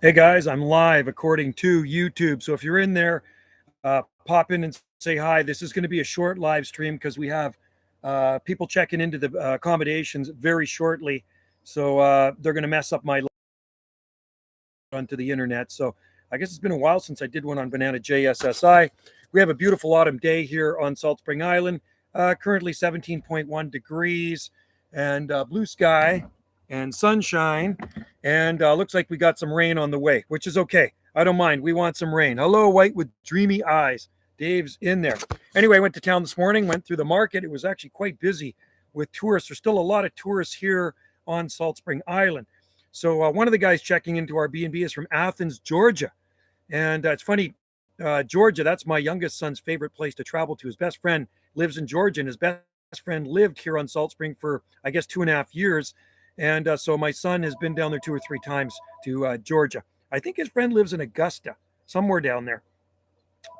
Hey guys, I'm live according to YouTube. So if you're in there, pop in and say hi. This is going to be a short live stream because we have people checking into the accommodations very shortly. So they're going to mess up my onto the internet. So I guess it's been a while since I did one on Banana JSSI. We have a beautiful autumn day here on Salt Spring Island. Currently 17.1 degrees and blue sky and sunshine. And looks like we got some rain on the way, which is okay. I don't mind. We want some rain. Hello, White with dreamy eyes. Dave's in there. Anyway, I went to town this morning, went through the market. It was actually quite busy with tourists. There's still a lot of tourists here on Salt Spring Island. So one of the guys checking into our B&B is from Athens, Georgia. And it's funny, Georgia, that's my youngest son's favorite place to travel to. His best friend lives in Georgia, and his best friend lived here on Salt Spring for, I guess, 2.5 years. And so my son has been down there 2 or 3 times to Georgia. I think his friend lives in Augusta, somewhere down there.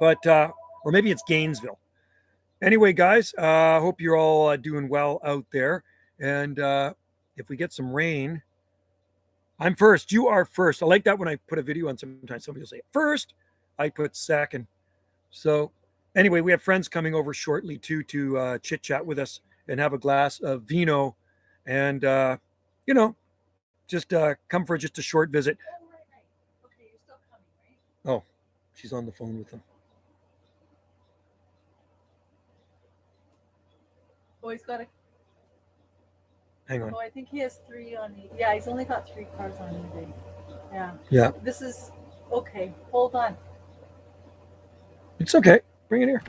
But, or maybe it's Gainesville. Anyway, guys, hope you're all doing well out there. And if we get some rain, I'm first. You are first. I like that when I put a video on, sometimes somebody will say first. I put second. So anyway, we have friends coming over shortly too to chit chat with us and have a glass of vino, and you know, just come for just a short visit. Oh, right. Okay, you're still coming, right? Oh, she's on the phone with them. Oh, he's got a. Hang on. Oh, I think he has 3 on. Yeah, he's only got 3 cars on eBay. Yeah. Yeah. This is okay. Hold on. It's okay. Bring it here.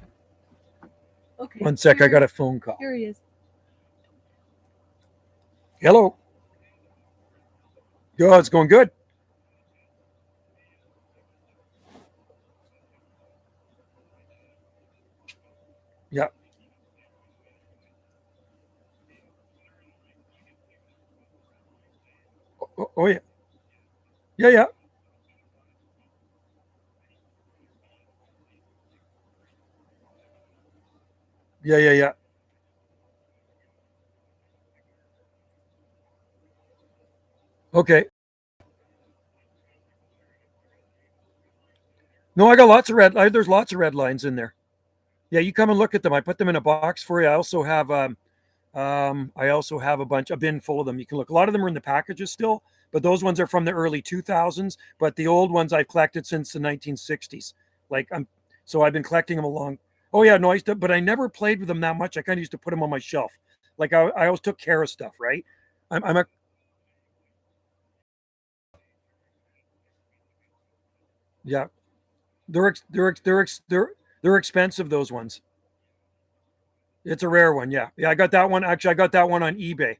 Okay. One sec. I got a phone call. Here he is. Hello. Yo, it's going good. Yeah. Oh yeah. Yeah, yeah. Yeah, yeah, yeah. Okay. No, I got lots of there's lots of red lines in there. Yeah, you come and look at them. I put them in a box for you. I also have a bin full of them. You can look. A lot of them are in the packages still, but those ones are from the early 2000s. But the old ones I've collected since the 1960s. Like so I've been collecting them along. Oh yeah, no, but I never played with them that much. I kind of used to put them on my shelf. Like I always took care of stuff, right? I'm a yeah. They're expensive, those ones. It's a rare one, yeah. Yeah, I got that one. Actually, I got that one on eBay.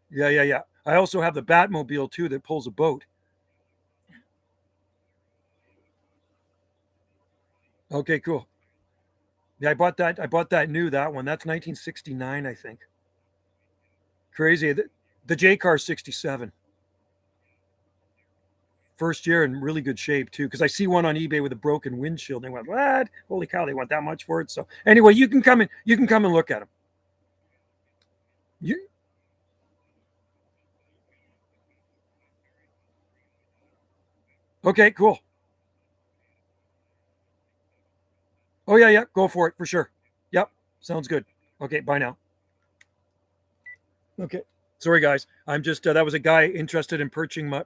Yeah, yeah, yeah. I also have the Batmobile too that pulls a boat. Okay, cool. Yeah, I bought that. I bought that that one. That's 1969, I think. Crazy. The J car 67. First year in really good shape too, because I see one on eBay with a broken windshield. And they went, "What? Holy cow! They want that much for it." So anyway, you can come in. You can come and look at them. You okay? Cool. Oh yeah, yeah. Go for it for sure. Yep. Sounds good. Okay. Bye now. Okay. Sorry, guys. I'm just that was a guy interested in purchasing my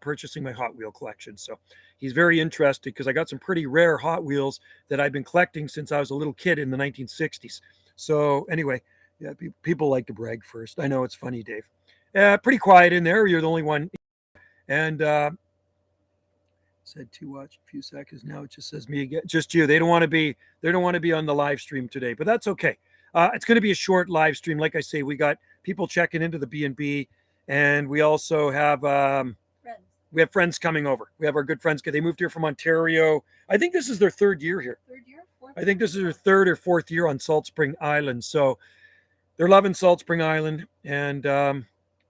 Hot Wheel collection. So he's very interested because I got some pretty rare Hot Wheels that I've been collecting since I was a little kid in the 1960s. So anyway, yeah, people like to brag first. I know it's funny, Dave. Pretty quiet in there. You're the only one. And said to watch a few seconds. Now it just says me again. Just you. They don't want to be. They don't want to be on the live stream today, but that's okay. It's going to be a short live stream. Like I say, we got people checking into the B&B, and we also have Friends. we have friends coming over. We have our good friends. They moved here from Ontario. I think this is their 3rd year here. 3rd year? 4th I think this is their 3rd or 4th year on Salt Spring Island. So they're loving Salt Spring Island. And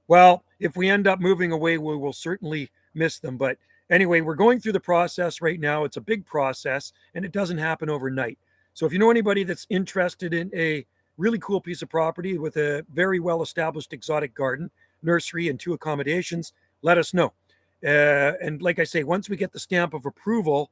well, if we end up moving away, we will certainly miss them. But anyway, we're going through the process right now. It's a big process, and it doesn't happen overnight. So if you know anybody that's interested in a really cool piece of property with a very well established exotic garden, nursery, and 2 accommodations, let us know. And like I say, once we get the stamp of approval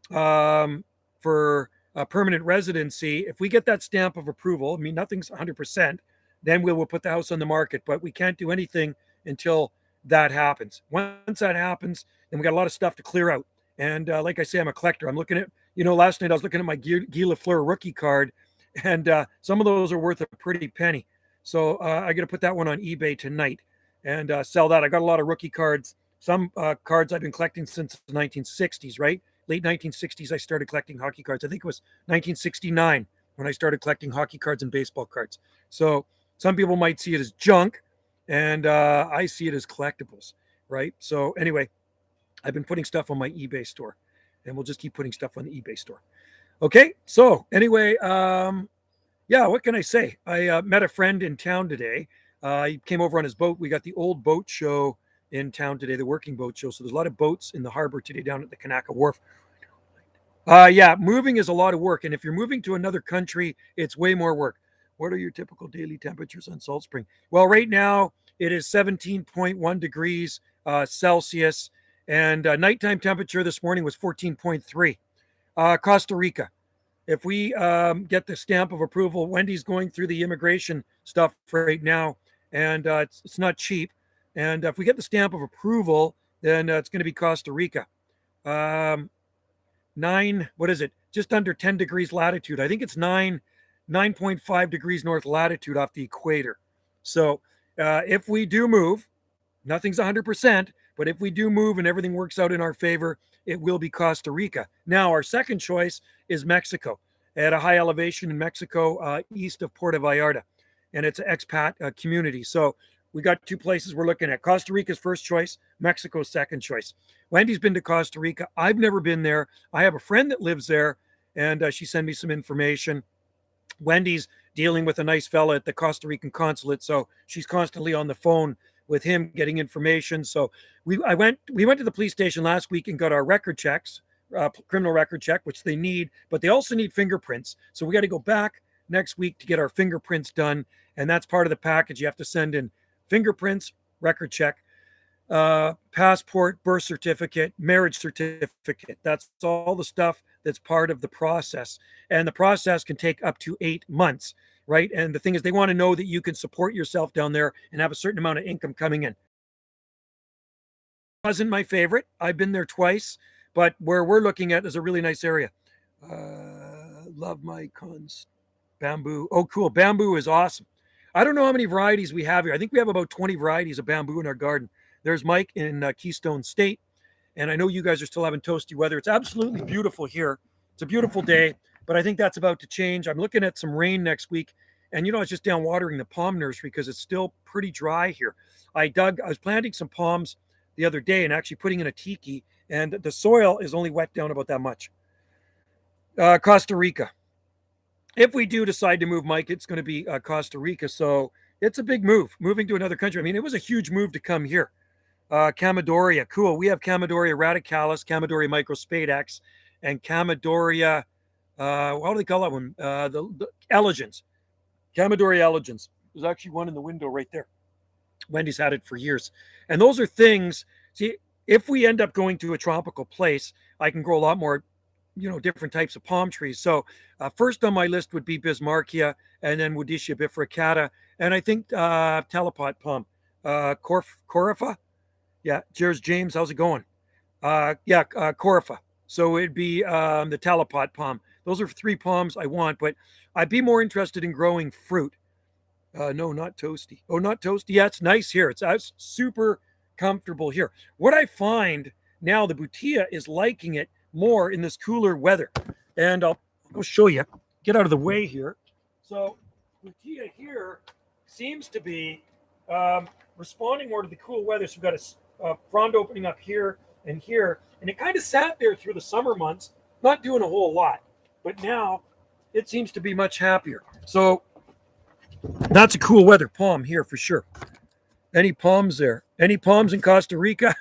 for a permanent residency, if we get that stamp of approval, I mean, nothing's 100%, then we will put the house on the market. But we can't do anything until that happens. Once that happens, then we got a lot of stuff to clear out. And like I say, I'm a collector. I'm looking at, last night I was looking at my Guy Lafleur rookie card, and some of those are worth a pretty penny. So I got to put that one on eBay tonight and sell that. I got a lot of rookie cards. Some cards I've been collecting since the 1960s, right? Late 1960s, I started collecting hockey cards. I think it was 1969 when I started collecting hockey cards and baseball cards. So some people might see it as junk, and I see it as collectibles, right? So anyway, I've been putting stuff on my eBay store, and we'll just keep putting stuff on the eBay store. Okay, so anyway, yeah, what can I say? I met a friend in town today. He came over on his boat. We got the old boat show in town today, the working boat show. So there's a lot of boats in the harbor today down at the Kanaka Wharf. Yeah, moving is a lot of work. And if you're moving to another country, it's way more work. What are your typical daily temperatures on Salt Spring? Well, right now it is 17.1 degrees Celsius, and nighttime temperature this morning was 14.3. Costa Rica. If we get the stamp of approval, Wendy's going through the immigration stuff right now, and it's not cheap. And if we get the stamp of approval, then it's going to be Costa Rica. What is it? Just under 10 degrees latitude. I think it's 9.5 degrees north latitude off the equator. So if we do move, nothing's 100%, but if we do move and everything works out in our favor, it will be Costa Rica. Now, our second choice is Mexico, at a high elevation in Mexico, east of Puerto Vallarta, and it's an expat community. So we got two places we're looking at. Costa Rica's first choice, Mexico's second choice. Wendy's been to Costa Rica. I've never been there. I have a friend that lives there, and she sent me some information. Wendy's dealing with a nice fella at the Costa Rican consulate, so she's constantly on the phone with him getting information. So we went to the police station last week and got our record checks, criminal record check, which they need, but they also need fingerprints. So we got to go back next week to get our fingerprints done, and that's part of the package. You have to send in fingerprints, record check, passport, birth certificate, marriage certificate. That's all the stuff that's part of the process. And the process can take up to 8 months, right? And the thing is, they want to know that you can support yourself down there and have a certain amount of income coming in. Wasn't my favorite. I've been there twice, but where we're looking at is a really nice area. Love my cons. Bamboo. Oh, cool. Bamboo is awesome. I don't know how many varieties we have here. I think we have about 20 varieties of bamboo in our garden. There's Mike in Keystone State, and I know you guys are still having toasty weather. It's absolutely beautiful here. It's a beautiful day, but I think that's about to change. I'm looking at some rain next week, and I was just down watering the palm nursery because it's still pretty dry here. I was planting some palms the other day and actually putting in a tiki, and the soil is only wet down about that much. Costa Rica. If we do decide to move, Mike, it's going to be Costa Rica. So it's a big move, moving to another country. I mean, it was a huge move to come here. Chamaedoria, cool. We have Chamaedoria radicalis, Chamaedoria microspadex, and Chamaedoria, what do they call that one? The elegans. Chamaedoria elegans. There's actually one in the window right there. Wendy's had it for years. And those are things, see, if we end up going to a tropical place, I can grow a lot more different types of palm trees. So first on my list would be Bismarckia, and then Woodiscia bifurcata, and I think Telepot palm, Corypha. Yeah, cheers, James. How's it going? Corypha. So it'd be the Telepot palm. Those are 3 palms I want, but I'd be more interested in growing fruit. No, not toasty. Oh, not toasty. Yeah, it's nice here. It's super comfortable here. What I find now, the Butia is liking it more in this cooler weather, and I'll show you. Get out of the way here. So Butia here seems to be responding more to the cool weather. So we've got a frond opening up here, and it kind of sat there through the summer months, not doing a whole lot, but now it seems to be much happier. So that's a cool weather palm here for sure. Any palms there? Any palms in Costa Rica?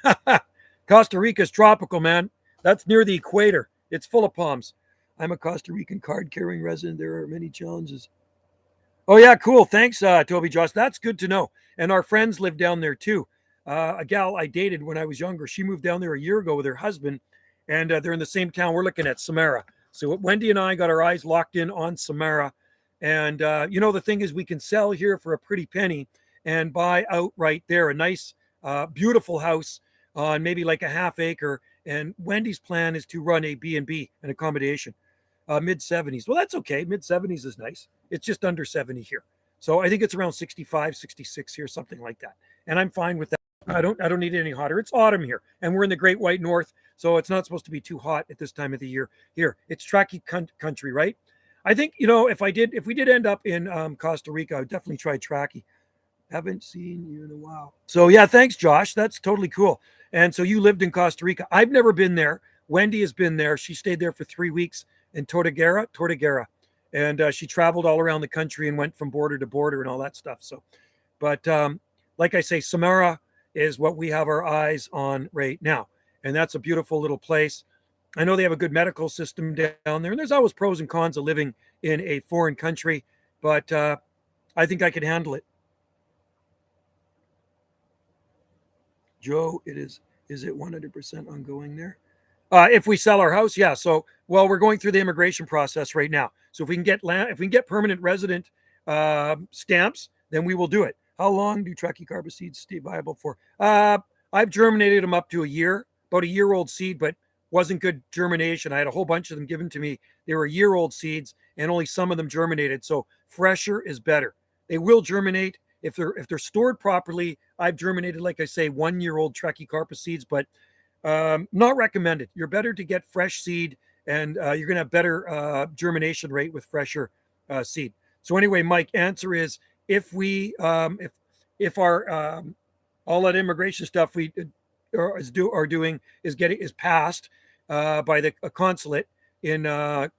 Costa Rica is tropical, man. That's near the equator. It's full of palms. I'm a Costa Rican card-carrying resident. There are many challenges. Oh, yeah, cool. Thanks, Toby Josh. That's good to know. And our friends live down there, too. a gal I dated when I was younger. She moved down there a year ago with her husband, and they're in the same town. We're looking at Samara. So Wendy and I got our eyes locked in on Samara. And, the thing is, we can sell here for a pretty penny and buy outright there a nice, beautiful house on maybe like a half acre. And Wendy's plan is to run a B&B, an accommodation, mid 70s. Well, that's okay. Mid 70s is nice. It's just under 70 here. So I think it's around 65, 66 here, something like that. And I'm fine with that. I don't need it any hotter. It's autumn here, and we're in the Great White North, so it's not supposed to be too hot at this time of the year. Here, it's Truckee country, right? I think if we did end up in Costa Rica, I would definitely try Truckee. Haven't seen you in a while. So yeah, thanks, Josh. That's totally cool. And so you lived in Costa Rica. I've never been there. Wendy has been there. She stayed there for 3 weeks in Tortuguera, and she traveled all around the country and went from border to border and all that stuff. So, but like I say, Samara is what we have our eyes on right now. And that's a beautiful little place. I know they have a good medical system down there, and there's always pros and cons of living in a foreign country, but I think I could handle it. Joe, is it 100% ongoing there? If we sell our house, yeah. So, well, we're going through the immigration process right now. So if we can get land, if we can get permanent resident stamps, then we will do it. How long do Truckee carba seeds stay viable for? I've germinated them up to a year, about a year-old seed, but wasn't good germination. I had a whole bunch of them given to me. They were year-old seeds, and only some of them germinated. So fresher is better. They will germinate if they're stored properly. I've germinated, like I say, 1-year-old Truckee carpa seeds, but not recommended. You're better to get fresh seed, and you're going to have better germination rate with fresher seed. So anyway, Mike, answer is if we if our all that immigration stuff we are doing is passed by the consulate in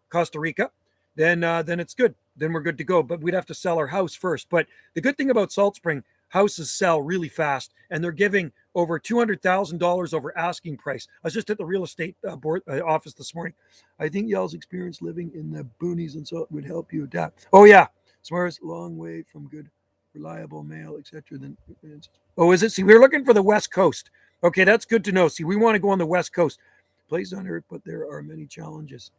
Costa Rica, then it's good. Then we're good to go. But we'd have to sell our house first. But the good thing about Salt Spring, houses sell really fast, and they're giving over $200,000 over asking price. I was just at the real estate board office this morning. I think y'all's experience living in the boonies and so would help you adapt. Oh yeah, Samara's a long way from good, reliable mail, etc. Oh, is it? See, we're looking for the West Coast. Okay, that's good to know. See, we want to go on the West Coast. Place on Earth, but there are many challenges.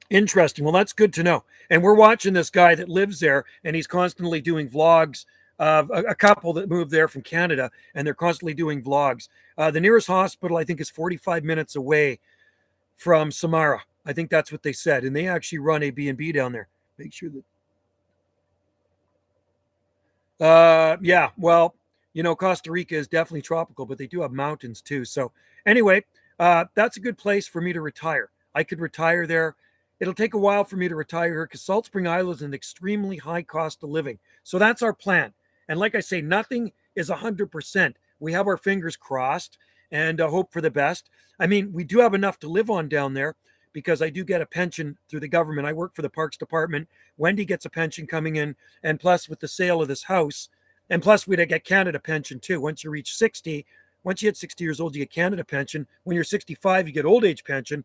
Interesting. Well, that's good to know. And we're watching this guy that lives there, and he's constantly doing vlogs. A couple that moved there from Canada, and they're constantly doing vlogs. The nearest hospital, I think, is 45 minutes away from Samara. I think that's what they said. And they actually run a B&B down there. Make sure that... yeah, well, Costa Rica is definitely tropical, but they do have mountains too. So anyway, that's a good place for me to retire. I could retire there. It'll take a while for me to retire here because Salt Spring Island is an extremely high cost of living. So that's our plan. And like I say, nothing is 100%. We have our fingers crossed and hope for the best. I mean, we do have enough to live on down there because I do get a pension through the government. I work for the Parks Department. Wendy gets a pension coming in. And plus, with the sale of this house, and plus we'd get Canada pension too. Once you reach 60, once you hit 60 years old, you get Canada pension. When you're 65, you get old age pension.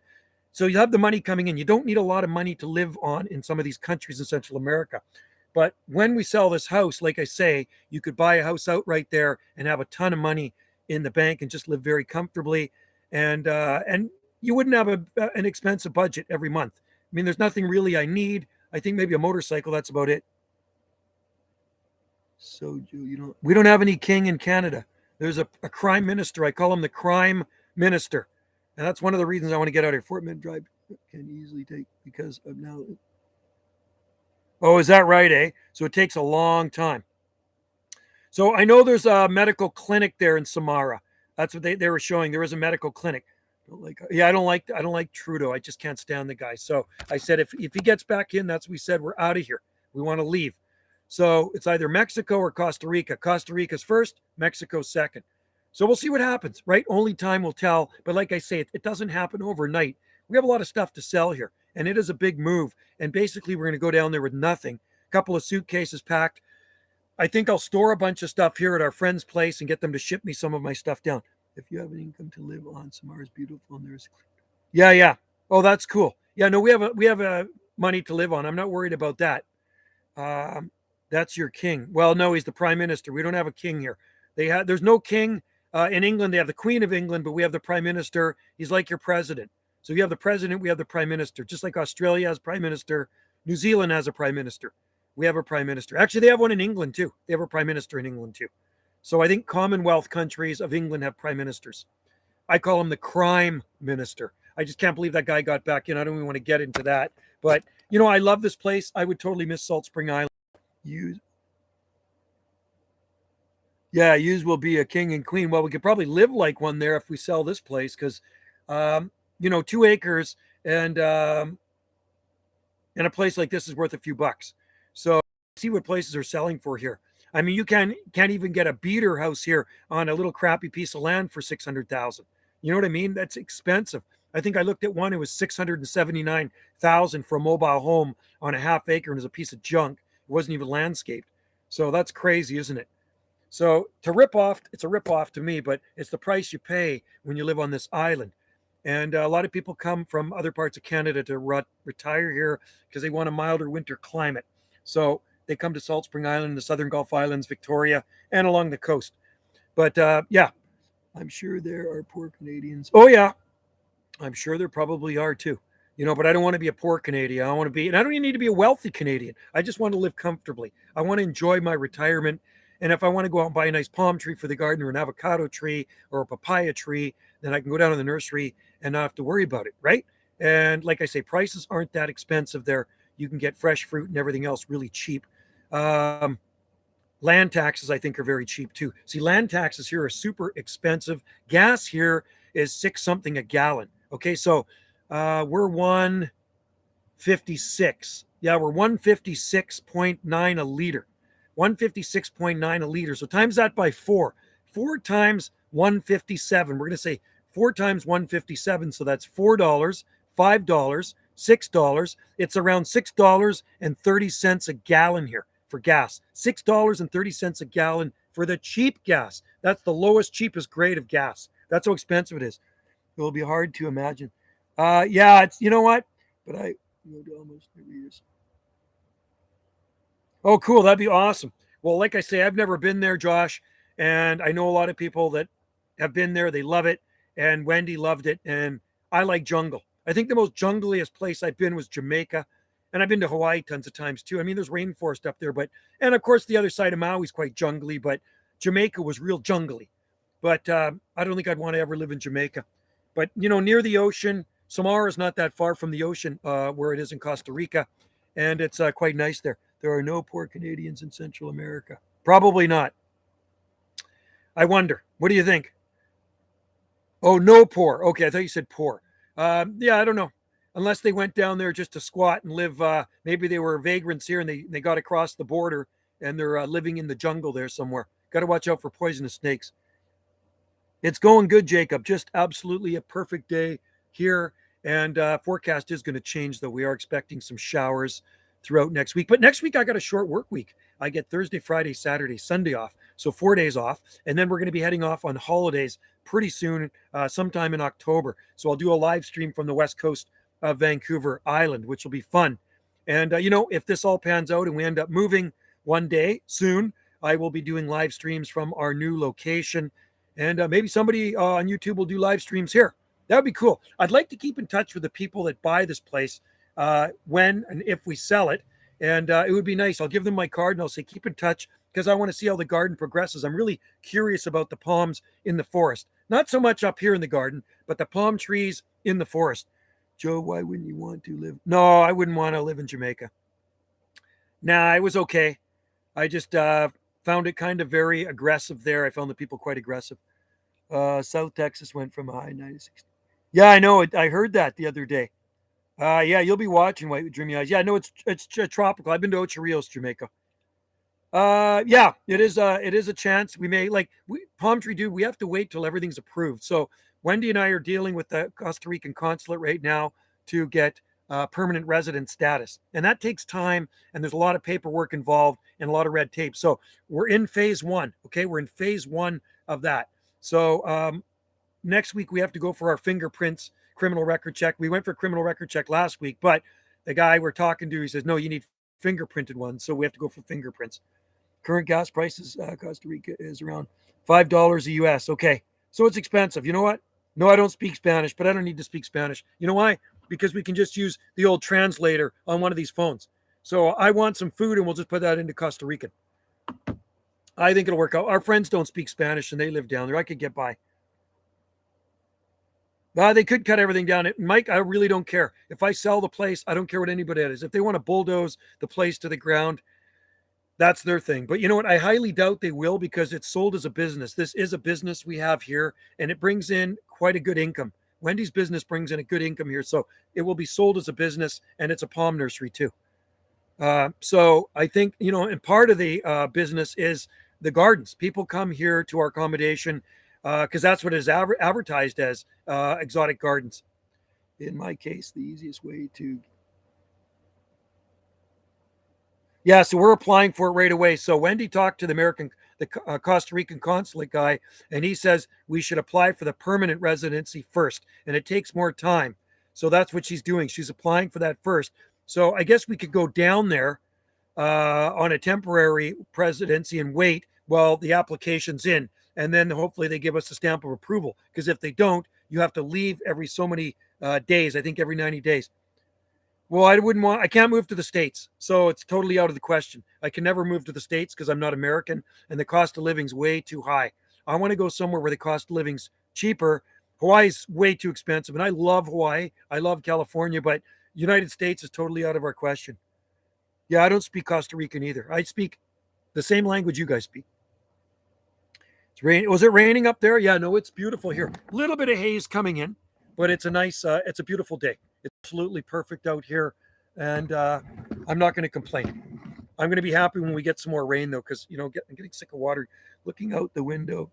So you have the money coming in. You don't need a lot of money to live on in some of these countries in Central America. But when we sell this house, like I say, you could buy a house out right there and have a ton of money in the bank and just live very comfortably. And you wouldn't have an expensive budget every month. I mean, there's nothing really I need. I think maybe a motorcycle. That's about it. So we don't have any king in Canada. There's a crime minister. I call him the crime minister. And that's one of the reasons I want to get out of here. Fort Mint Drive can easily take because of now. Oh, is that right, eh? So it takes a long time. So I know there's a medical clinic there in Samara. That's what they were showing. There is a medical clinic. I don't like Trudeau. I just can't stand the guy. So I said if he gets back in, that's what we said, we're out of here. We want to leave. So it's either Mexico or Costa Rica. Costa Rica's first, Mexico's second. So we'll see what happens, right? Only time will tell. But like I say, it doesn't happen overnight. We have a lot of stuff to sell here, and it is a big move. And basically, we're going to go down there with nothing. A couple of suitcases packed. I think I'll store a bunch of stuff here at our friend's place and get them to ship me some of my stuff down. If you have an income to live on, Samara's beautiful, and there's... Yeah. Oh, that's cool. Yeah, no, we have a money to live on. I'm not worried about that. That's your king. Well, no, he's the prime minister. We don't have a king here. There's no king In England, they have the Queen of England, but we have the Prime Minister. He's like your president. So you have the president, we have the Prime Minister. Just like Australia has Prime Minister, New Zealand has a Prime Minister. We have a Prime Minister. Actually, they have one in England too. They have a Prime Minister in England too. So I think Commonwealth countries of England have Prime Ministers. I call him the crime minister. I just can't believe that guy got back in. I don't even want to get into that. But, I love this place. I would totally miss Salt Spring Island. Yous will be a king and queen. Well, we could probably live like one there if we sell this place because, 2 acres and a place like this is worth a few bucks. So see what places are selling for here. I mean, you can't even get a beater house here on a little crappy piece of land for $600,000. You know what I mean? That's expensive. I think I looked at one; it was $679,000 for a mobile home on a half acre, and it was a piece of junk. It wasn't even landscaped. So that's crazy, isn't it? So it's a rip off to me, but it's the price you pay when you live on this island. And a lot of people come from other parts of Canada to retire here because they want a milder winter climate. So they come to Salt Spring Island, the Southern Gulf Islands, Victoria, and along the coast. But I'm sure there are poor Canadians. Oh, yeah, I'm sure there probably are too. But I don't want to be a poor Canadian. And I don't even need to be a wealthy Canadian. I just want to live comfortably. I want to enjoy my retirement. And if I want to go out and buy a nice palm tree for the garden or an avocado tree or a papaya tree, then I can go down to the nursery and not have to worry about it, right? And like I say, prices aren't that expensive there. You can get fresh fruit and everything else really cheap. Land taxes, I think, are very cheap too. See, land taxes here are super expensive. Gas here is 6 something a gallon. Okay, so we're 156. Yeah, we're 156.9 a liter. 156.9 a liter. So times that by 4. 4 times 157. We're going to say 4 times 157. So that's $4, $5, $6. It's around $6.30 a gallon here for gas. $6.30 a gallon for the cheap gas. That's the lowest, cheapest grade of gas. That's how expensive it is. It will be hard to imagine. It's, you know what? But I go to almost every year. Oh, cool. That'd be awesome. Well, like I say, I've never been there, Josh, and I know a lot of people that have been there. They love it, and Wendy loved it, and I like jungle. I think the most jungliest place I've been was Jamaica, and I've been to Hawaii tons of times too. I mean, there's rainforest up there, and of course the other side of Maui is quite jungly, but Jamaica was real jungly. But I don't think I'd want to ever live in Jamaica. But, near the ocean, Samara is not that far from the ocean where it is in Costa Rica, and it's quite nice there. There are no poor Canadians in Central America. Probably not. I wonder. What do you think? Oh, no poor. Okay, I thought you said poor. I don't know. Unless they went down there just to squat and live. Maybe they were vagrants here and they got across the border and they're living in the jungle there somewhere. Got to watch out for poisonous snakes. It's going good, Jacob. Just absolutely a perfect day here. And forecast is going to change, though. We are expecting some showers throughout next week. But next week, I got a short work week. I get Thursday, Friday, Saturday, Sunday off. So 4 days off. And then we're going to be heading off on holidays pretty soon, sometime in October. So I'll do a live stream from the west coast of Vancouver Island, which will be fun. And, if this all pans out and we end up moving one day soon, I will be doing live streams from our new location. And maybe somebody on YouTube will do live streams here. That would be cool. I'd like to keep in touch with the people that buy this place when and if we sell it. And it would be nice. I'll give them my card and I'll say, keep in touch because I want to see how the garden progresses. I'm really curious about the palms in the forest. Not so much up here in the garden, but the palm trees in the forest. Joe, why wouldn't you want to live? No, I wouldn't want to live in Jamaica. Nah, it was okay. I just found it kind of very aggressive there. I found the people quite aggressive. South Texas went from a high 96. Yeah, I know. I heard that the other day. You'll be watching White with Dreamy Eyes. Yeah, no, it's tropical. I've been to Ocho Rios, Jamaica. It is a chance. We may Palm Tree Dude. We have to wait till everything's approved. So Wendy and I are dealing with the Costa Rican consulate right now to get permanent resident status, and that takes time. And there's a lot of paperwork involved and a lot of red tape. So we're in phase 1. Okay, we're in phase 1 of that. So next week we have to go for our fingerprints criminal record check. We went for criminal record check last week, but the guy we're talking to, he says, no, you need fingerprinted ones. So we have to go for fingerprints. Current gas prices, Costa Rica is around $5 a US. Okay, so it's expensive. You know what? No, I don't speak Spanish, but I don't need to speak Spanish. You know why? Because we can just use the old translator on one of these phones. So I want some food, and we'll just put that into Costa Rican. I think it'll work out. Our friends don't speak Spanish, and they live down there. I could get by. They could cut everything down. Mike, I really don't care. If I sell the place, I don't care what anybody is. If they want to bulldoze the place to the ground, that's their thing. But you know what? I highly doubt they will, because it's sold as a business. This is a business we have here, and it brings in quite a good income. Wendy's business brings in a good income here. So it will be sold as a business, and it's a palm nursery too. So I think, and part of the business is the gardens. People come here to our accommodation because that's what it is advertised as, exotic gardens. In my case, the easiest way to... Yeah, so we're applying for it right away. So Wendy talked to the Costa Rican consulate guy, and he says we should apply for the permanent residency first, and it takes more time. So that's what she's doing. She's applying for that first. So I guess we could go down there on a temporary residency and wait while the application's in, and then hopefully they give us a stamp of approval. Because if they don't, you have to leave every so many days. I think every 90 days. Well, I can't move to the States. So it's totally out of the question. I can never move to the States because I'm not American, and the cost of living's way too high. I want to go somewhere where the cost of living's cheaper. Hawaii's way too expensive, and I love Hawaii. I love California, but United States is totally out of our question. Yeah, I don't speak Costa Rican either. I speak the same language you guys speak. It's rain. Was it raining up there? Yeah, no, it's beautiful here. A little bit of haze coming in, but it's a beautiful day. It's absolutely perfect out here, and I'm not going to complain. I'm going to be happy when we get some more rain, though, because I'm getting sick of water looking out the window.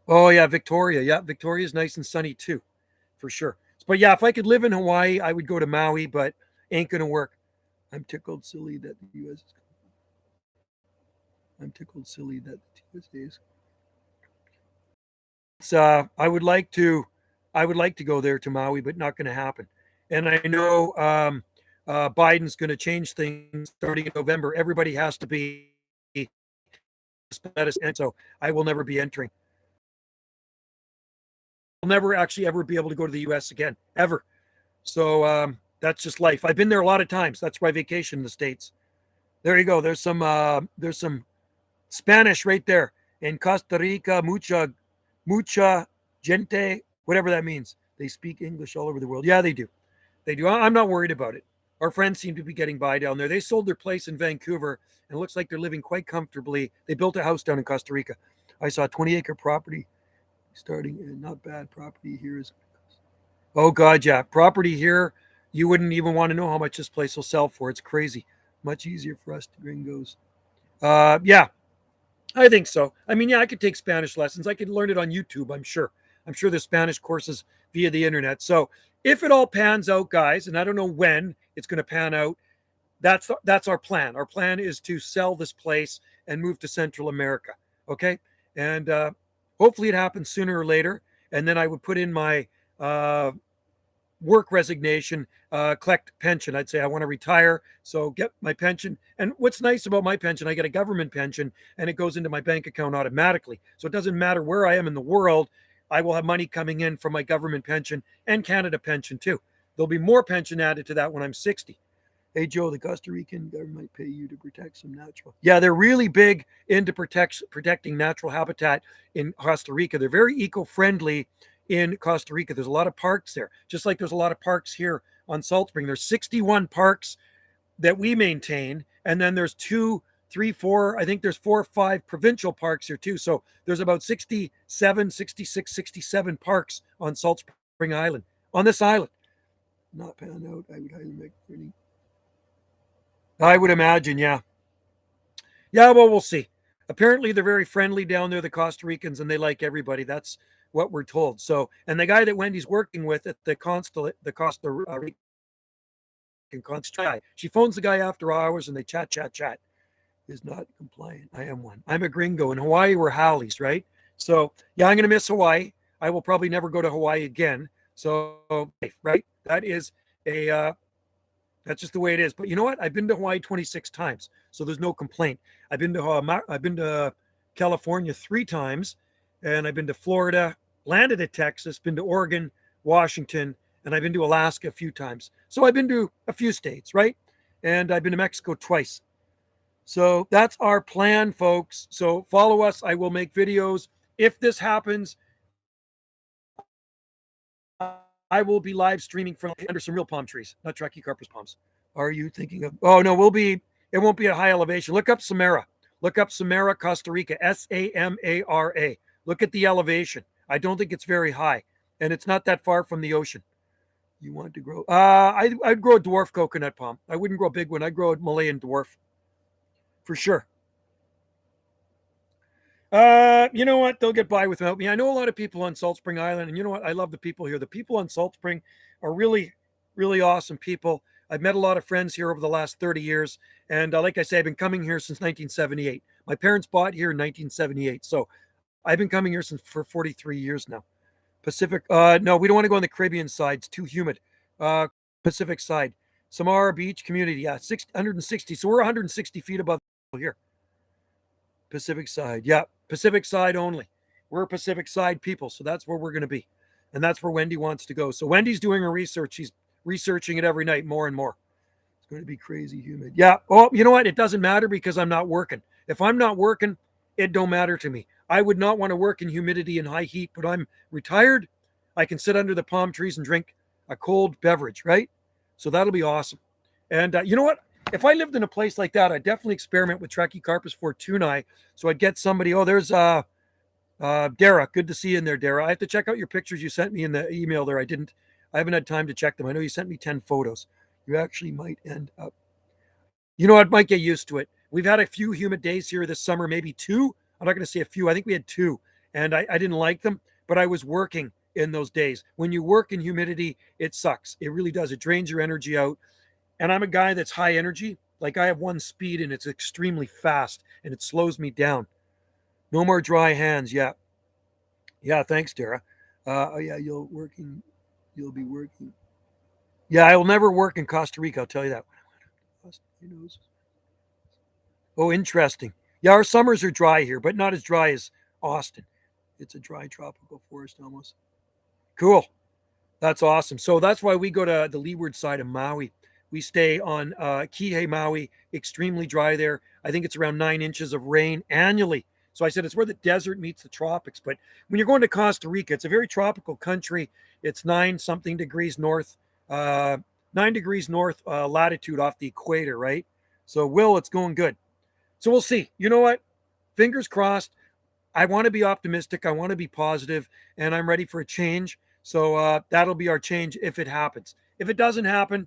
Oh yeah, Victoria. Yeah, Victoria's nice and sunny too, for sure. But yeah, if I could live in Hawaii, I would go to Maui, but ain't going to work. I'm tickled silly that the U.S. I'm tickled silly that the USA is. So I would like to go there to Maui, but not going to happen. And I know Biden's going to change things starting in November. Everybody has to be status, and so I will never be entering. I'll never actually ever be able to go to the U.S. again, ever. So that's just life. I've been there a lot of times. That's why I vacation in the States. There you go. There's some Spanish right there. In Costa Rica, mucha gente, whatever that means. They speak English all over the world. Yeah, they do. They do. I'm not worried about it. Our friends seem to be getting by down there. They sold their place in Vancouver, and it looks like they're living quite comfortably. They built a house down in Costa Rica. I saw a 20-acre property starting, and not bad property here is... Oh, God, yeah. Property here, you wouldn't even want to know how much this place will sell for. It's crazy. Much easier for us to gringos. Yeah, I think so. I mean, yeah, I could take Spanish lessons. I could learn it on YouTube, I'm sure. I'm sure there's Spanish courses via the internet. So if it all pans out, guys, and I don't know when it's going to pan out, that's our plan. Our plan is to sell this place and move to Central America. Okay? And hopefully it happens sooner or later. And then I would put in my work resignation, collect pension. I'd say I want to retire, so get my pension. And what's nice about my pension, I get a government pension, and it goes into my bank account automatically. So it doesn't matter where I am in the world, I will have money coming in from my government pension and Canada pension too. There'll be more pension added to that when I'm 60. Hey, Joe, the Costa Rican government might pay you to protect some natural... Yeah, they're really big into protecting natural habitat in Costa Rica. They're very eco-friendly in Costa Rica. There's a lot of parks there, just like there's a lot of parks here on Salt Spring. There's 61 parks that we maintain, and then there's 2, 3, 4, I think there's 4 or 5 provincial parks here too. So there's about 67, 66, 67 parks on Salt Spring Island, on this island. Not pan out, I would highly recommend. I would imagine, yeah. Yeah, well, we'll see. Apparently they're very friendly down there, the Costa Ricans, and they like everybody. That's what we're told. So, and the guy that Wendy's working with at the consulate, the Costa Rican consulate, she phones the guy after hours and they chat. Is not compliant. I am one. I'm a gringo. In Hawaii, we're haoles, right? So, yeah, I'm going to miss Hawaii. I will probably never go to Hawaii again. So, right? That is a That's just the way it is. But you know what? I've been to Hawaii 26 times, so there's no complaint. I've been to California 3 times, and I've been to Florida, landed at Texas, been to Oregon, Washington, and I've been to Alaska a few times. So I've been to a few states, right? And I've been to Mexico twice. So that's our plan, folks. So follow us. I will make videos. If this happens, I will be live streaming from under some real palm trees, not Trachycarpus palms. Are you thinking of? Oh no, it won't be at high elevation. Look up Samara. Look up Samara, Costa Rica. Samara. Look at the elevation. I don't think it's very high, and it's not that far from the ocean. You want to grow? I'd grow a dwarf coconut palm. I wouldn't grow a big one. I'd grow a Malayan dwarf, for sure. You know what? They'll get by without me. I know a lot of people on Salt Spring Island, and you know what? I love the people here. The people on Salt Spring are really, really awesome people. I've met a lot of friends here over the last 30 years. And like I say, I've been coming here since 1978. My parents bought here in 1978. So I've been coming here for 43 years now. Pacific, no, we don't want to go on the Caribbean side. It's too humid. Pacific side. Samara Beach community. Yeah, 660. So we're 160 feet above here. Pacific side. Yeah, Pacific side only. We're Pacific side people, so that's where we're going to be. And that's where Wendy wants to go. So Wendy's doing her research. She's researching it every night more and more. It's going to be crazy humid. Yeah. Oh, you know what? It doesn't matter because I'm not working. If I'm not working, it don't matter to me. I would not want to work in humidity and high heat, but I'm retired. I can sit under the palm trees and drink a cold beverage, right? So that'll be awesome. And you know what? If I lived in a place like that, I'd definitely experiment with Trachycarpus fortunei. So I'd get somebody. Oh, there's Dara. Good to see you in there, Dara. I have to check out your pictures you sent me in the email there. I haven't had time to check them. I know you sent me 10 photos. You actually might end up. You know what? Might get used to it. We've had a few humid days here this summer, maybe 2. I'm not going to say a few. I think we had 2, and I didn't like them, but I was working in those days. When you work in humidity, it sucks. It really does. It drains your energy out. And I'm a guy that's high energy. Like I have one speed and it's extremely fast and it slows me down. No more dry hands. Yeah. Yeah. Thanks, Dara. Oh yeah. You'll be working. Yeah. I will never work in Costa Rica. I'll tell you that. Oh, interesting. Yeah. Our summers are dry here, but not as dry as Austin. It's a dry tropical forest almost. Cool. That's awesome. So that's why we go to the leeward side of Maui. We stay on Kihei, Maui, extremely dry there. I think it's around 9 inches of rain annually. So I said it's where the desert meets the tropics. But when you're going to Costa Rica, it's a very tropical country. It's 9 something degrees north, 9 degrees north latitude off the equator, right? So, it's going good. So we'll see. You know what? Fingers crossed. I want to be optimistic. I want to be positive, and I'm ready for a change. So that'll be our change if it happens. If it doesn't happen,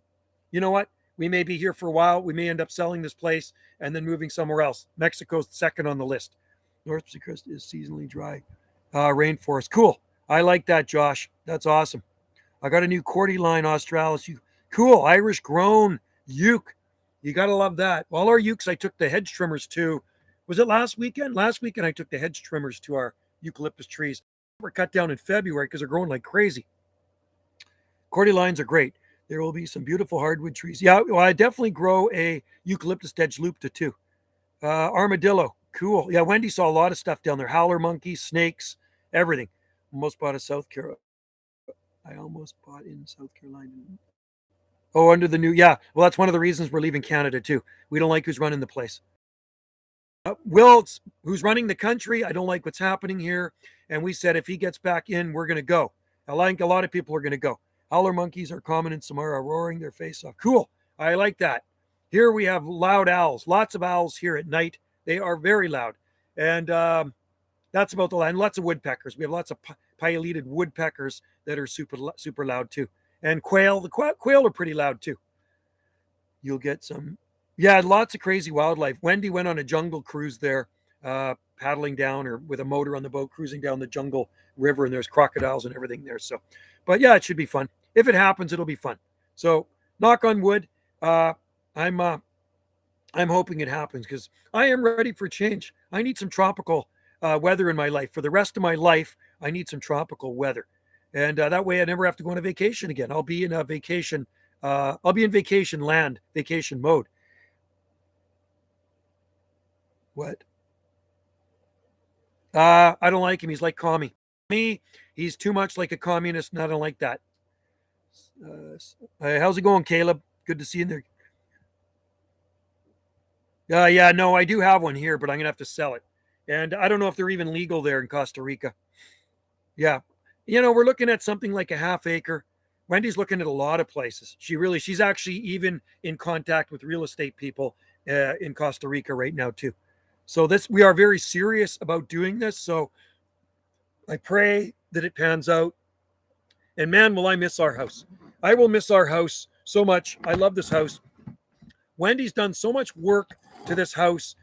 you know what? We may be here for a while. We may end up selling this place and then moving somewhere else. Mexico's second on the list. North Pacific Coast is seasonally dry. Rainforest. Cool. I like that, Josh. That's awesome. I got a new Cordyline Australis. Cool. Irish grown uke. You got to love that. All our ukes, I took the hedge trimmers to. Was it last weekend? Last weekend, I took the hedge trimmers to our eucalyptus trees. We're cut down in February because they're growing like crazy. Cordylines are great. There will be some beautiful hardwood trees. Yeah, well, I definitely grow a eucalyptus edgelupta too. Armadillo, cool. Yeah, Wendy saw a lot of stuff down there. Howler monkeys, snakes, everything. Almost bought in South Carolina. Oh, under the new, yeah. Well, that's one of the reasons we're leaving Canada too. We don't like who's running the place. Who's running the country? I don't like what's happening here. And we said if he gets back in, we're going to go. I think a lot of people are going to go. Howler monkeys are common in Samara, roaring their face off. Cool. I like that. Here we have loud owls. Lots of owls here at night. They are very loud. And that's about the land. Lots of woodpeckers. We have lots of pileated woodpeckers that are super, super loud too. And quail. The quail are pretty loud too. You'll get some. Yeah, lots of crazy wildlife. Wendy went on a jungle cruise there, paddling down or with a motor on the boat, cruising down the jungle river, and there's crocodiles and everything there. So, but yeah, it should be fun. If it happens, it'll be fun. So, knock on wood. I'm hoping it happens because I am ready for change. I need some tropical weather in my life. For the rest of my life, I need some tropical weather. And that way I never have to go on a vacation again. I'll be in a vacation I'll be in vacation mode. What? I don't like him. He's like commie. Me, he's too much like a communist, and I don't like that. How's it going, Caleb? Good to see you in there. Yeah, no, I do have one here, but I'm gonna have to sell it. And I don't know if they're even legal there in Costa Rica. Yeah. We're looking at something like a half acre. Wendy's looking at a lot of places. She's actually even in contact with real estate people in Costa Rica right now too. So we are very serious about doing this. So I pray that it pans out. And man, will I miss our house. I will miss our house so much. I love this house. Wendy's done so much work to this house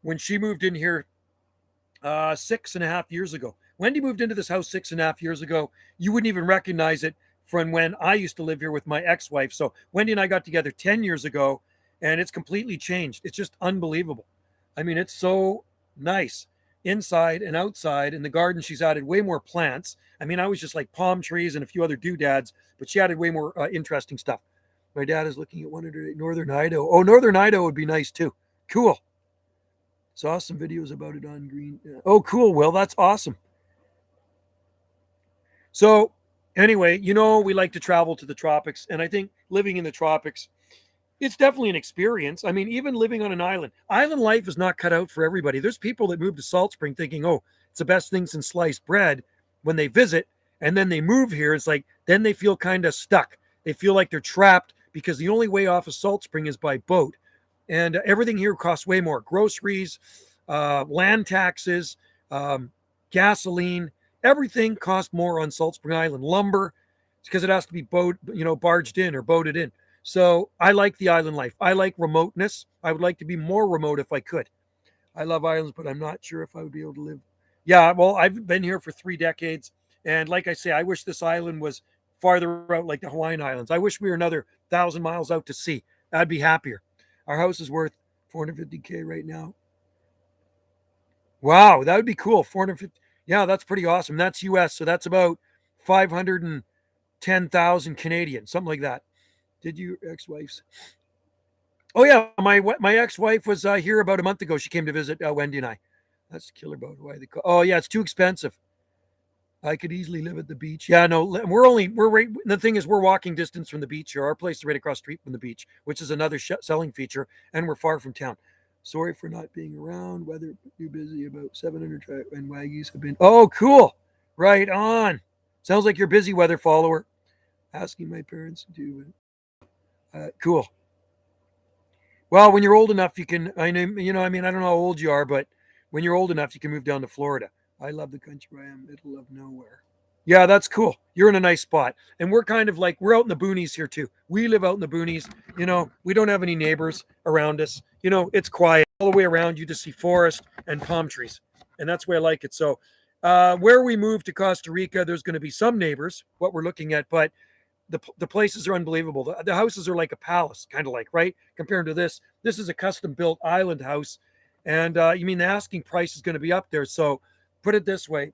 when she moved in here 6.5 years ago. Wendy moved into this house 6.5 years ago. You wouldn't even recognize it from when I used to live here with my ex-wife. So Wendy and I got together 10 years ago, and it's completely changed. It's just unbelievable. I mean, it's so nice inside and outside. In the garden, she's added way more plants. I mean, I was just like palm trees and a few other doodads, but she added way more interesting stuff. My dad is looking at 108 Northern Idaho. Oh, Northern Idaho would be nice too. Cool. Saw some videos about it on Green. Oh, cool, Will. That's awesome. So, anyway, we like to travel to the tropics, and I think living in the tropics, it's definitely an experience. I mean, even living on an island life is not cut out for everybody. There's people that move to Salt Spring thinking, oh, it's the best thing since sliced bread when they visit, and then they move here. It's like, then they feel kind of stuck. They feel like they're trapped because the only way off of Salt Spring is by boat. And everything here costs way more. Groceries, land taxes, gasoline, everything costs more on Salt Spring Island. Lumber, it's because it has to be barged in or boated in. So I like the island life. I like remoteness. I would like to be more remote if I could. I love islands, but I'm not sure if I would be able to live. Yeah, well, I've been here for 3 decades. And like I say, I wish this island was farther out like the Hawaiian Islands. I wish we were another 1,000 miles out to sea. I'd be happier. Our house is worth $450K right now. Wow, that would be cool. 450. Yeah, that's pretty awesome. That's US, so that's about 510,000 Canadian, something like that. Did you ex-wife's? Oh yeah, my ex-wife was here about a month ago. She came to visit Wendy and I. That's the killer boat. Why they call? Oh yeah, it's too expensive. I could easily live at the beach. Yeah, no, we're right. The thing is, we're walking distance from the beach here. Our place is right across the street from the beach, which is another selling feature, and we're far from town. Sorry for not being around. Weather too busy. About 700 and waggies have been. Oh, cool. Right on. Sounds like you're a busy weather follower. Asking my parents to do it. Cool. Well, when you're old enough, you can. I know. I mean, I don't know how old you are, but when you're old enough, you can move down to Florida. I love the country where I am, middle of nowhere. Yeah, that's cool. You're in a nice spot. And we're kind of like, we're out in the boonies here too. We live out in the boonies. We don't have any neighbors around us. It's quiet all the way around. You just see forest and palm trees. And that's where I like it. So where we move to Costa Rica, there's going to be some neighbors, what we're looking at, but the places are unbelievable. The houses are like a palace, kind of like, right? Compared to this is a custom built island house. And you mean the asking price is going to be up there. So put it this way,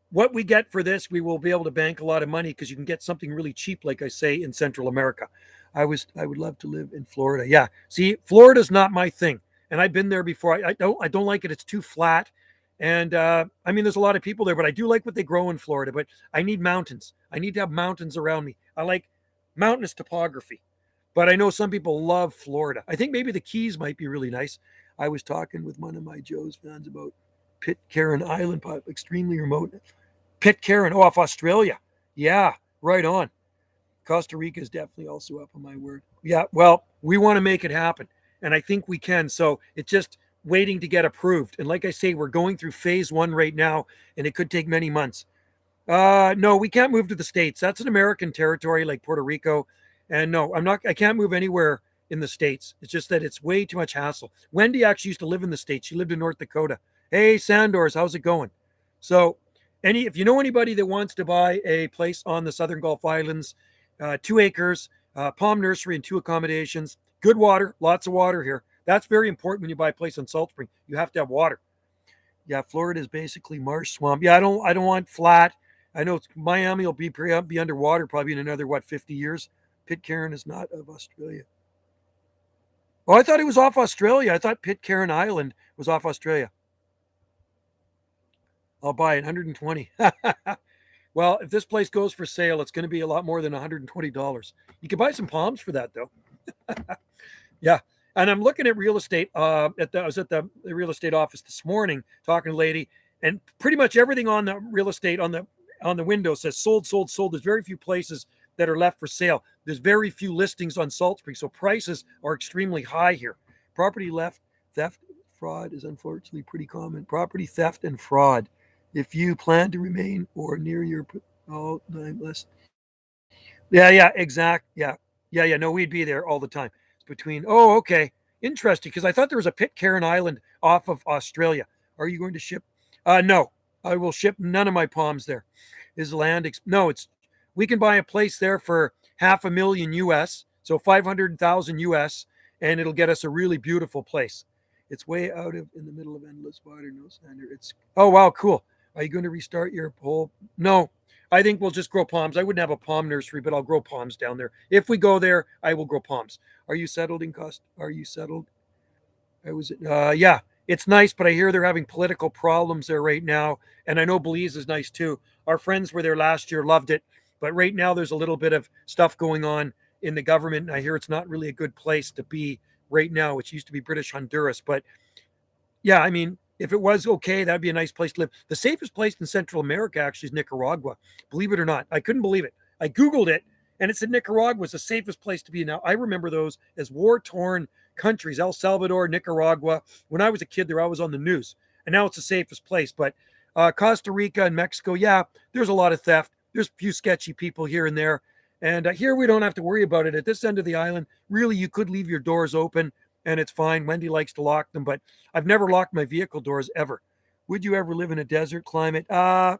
what we get for this, we will be able to bank a lot of money because you can get something really cheap, like I say, in Central America. I would love to live in Florida. Yeah, see, Florida's not my thing, and I've been there before. I don't like it. It's too flat, and I mean, there's a lot of people there, but I do like what they grow in Florida. But I need mountains. I need to have mountains around me. I like mountainous topography, but I know some people love Florida. I think maybe the Keys might be really nice. I was talking with one of my Joe's fans about Pitcairn Island, extremely remote. Pitcairn, off Australia. Yeah, right on. Costa Rica is definitely also up on my word. Yeah, well, we want to make it happen, and I think we can. So it's just waiting to get approved. And like I say, we're going through phase 1 right now, and it could take many months. No, we can't move to the States. That's an American territory like Puerto Rico. And no, I can't move anywhere in the States. It's just that it's way too much hassle. Wendy actually used to live in the States. She lived in North Dakota. Hey, Sandors, how's it going? So if you know anybody that wants to buy a place on the Southern Gulf Islands, 2 acres, palm nursery and 2 accommodations, good water, lots of water here. That's very important when you buy a place on Salt Spring. You have to have water. Yeah, Florida is basically marsh swamp. Yeah, I don't want flat. I know Miami will be underwater probably in another 50 years. Pitcairn is not of Australia. Oh, I thought it was off Australia. I thought Pitcairn Island was off Australia. I'll buy it, 120. Well, if this place goes for sale, it's going to be a lot more than $120. You could buy some palms for that, though. Yeah. And I'm looking at real estate. I was at the real estate office this morning talking to a lady, and pretty much everything on the real estate on the window says sold, sold, sold. There's very few places that are left for sale. There's very few listings on Salt Spring, so prices are extremely high here. Property theft, fraud is unfortunately pretty common. Property theft and fraud. If you plan to remain or near your all time less. Yeah, exact. Yeah. No, we'd be there all the time. It's between. Oh, okay, interesting. Because I thought there was a Pitcairn Island off of Australia. Are you going to ship? No, I will ship none of my palms there. Is land? No, it's. We can buy a place there for $500,000 US, so 500,000 US, and it'll get us a really beautiful place. It's way out of in the middle of endless water, no standard. It's. Oh wow, cool. Are you going to restart your whole? No, I think we'll just grow palms. I wouldn't have a palm nursery, but I'll grow palms down there. If we go there, I will grow palms. Are you settled in cost? Are you settled? Yeah, it's nice, but I hear they're having political problems there right now. And I know Belize is nice too. Our friends were there last year, loved it. But right now there's a little bit of stuff going on in the government. And I hear it's not really a good place to be right now, which used to be British Honduras. But yeah, I mean, if it was okay, that'd be a nice place to live. The safest place in Central America actually is Nicaragua. Believe it or not. I couldn't believe it. I Googled it and it said Nicaragua was the safest place to be. Now, I remember those as war-torn countries, El Salvador, Nicaragua. When I was a kid, they're always on the news. And now it's the safest place. But Costa Rica and Mexico, yeah, there's a lot of theft. There's a few sketchy people here and there. And here we don't have to worry about it. At this end of the island, really, you could leave your doors open and it's fine. Wendy likes to lock them, but I've never locked my vehicle doors ever. Would you ever live in a desert climate? No,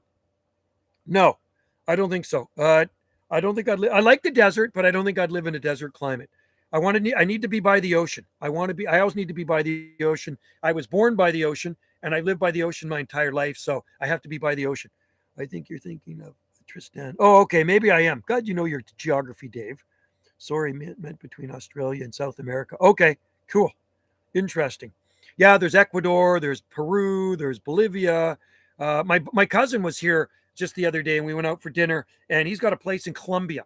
I don't think so. I don't think I'd live. I like the desert, but I don't think I'd live in a desert climate. I need to be by the ocean. I always need to be by the ocean. I was born by the ocean and I lived by the ocean my entire life. So I have to be by the ocean. I think you're thinking of Tristan. Oh, okay. Maybe I am. God, you know your geography, Dave. Sorry, meant between Australia and South America. Okay. Cool. Interesting. Yeah, there's Ecuador, there's Peru, there's Bolivia. My cousin was here just the other day and we went out for dinner and he's got a place in Colombia.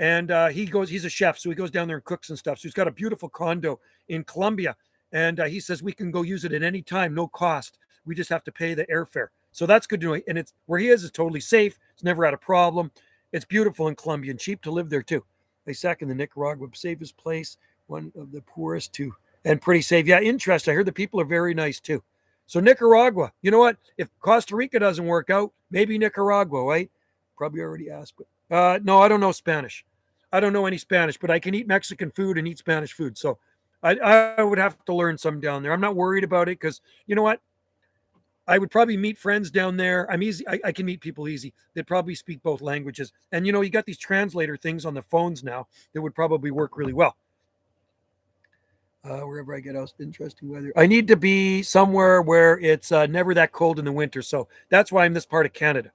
And he's a chef, so he goes down there and cooks and stuff. So he's got a beautiful condo in Colombia. And he says we can go use it at any time, no cost. We just have to pay the airfare. So that's good to know. And it's where he is totally safe. It's never had a problem. It's beautiful in Colombia and cheap to live there too. I second the Nicaragua safest place. One of the poorest too, and pretty safe. Yeah, interesting. I heard the people are very nice too. So Nicaragua, you know what? If Costa Rica doesn't work out, maybe Nicaragua, right? Probably already asked, but no, I don't know Spanish. I don't know any Spanish, but I can eat Mexican food and eat Spanish food. So I would have to learn some down there. I'm not worried about it because you know what? I would probably meet friends down there. I'm easy. I can meet people easy. They'd probably speak both languages. And you know, you got these translator things on the phones now that would probably work really well. Wherever I get out, interesting weather. I need to be somewhere where it's never that cold in the winter. So that's why I'm this part of Canada.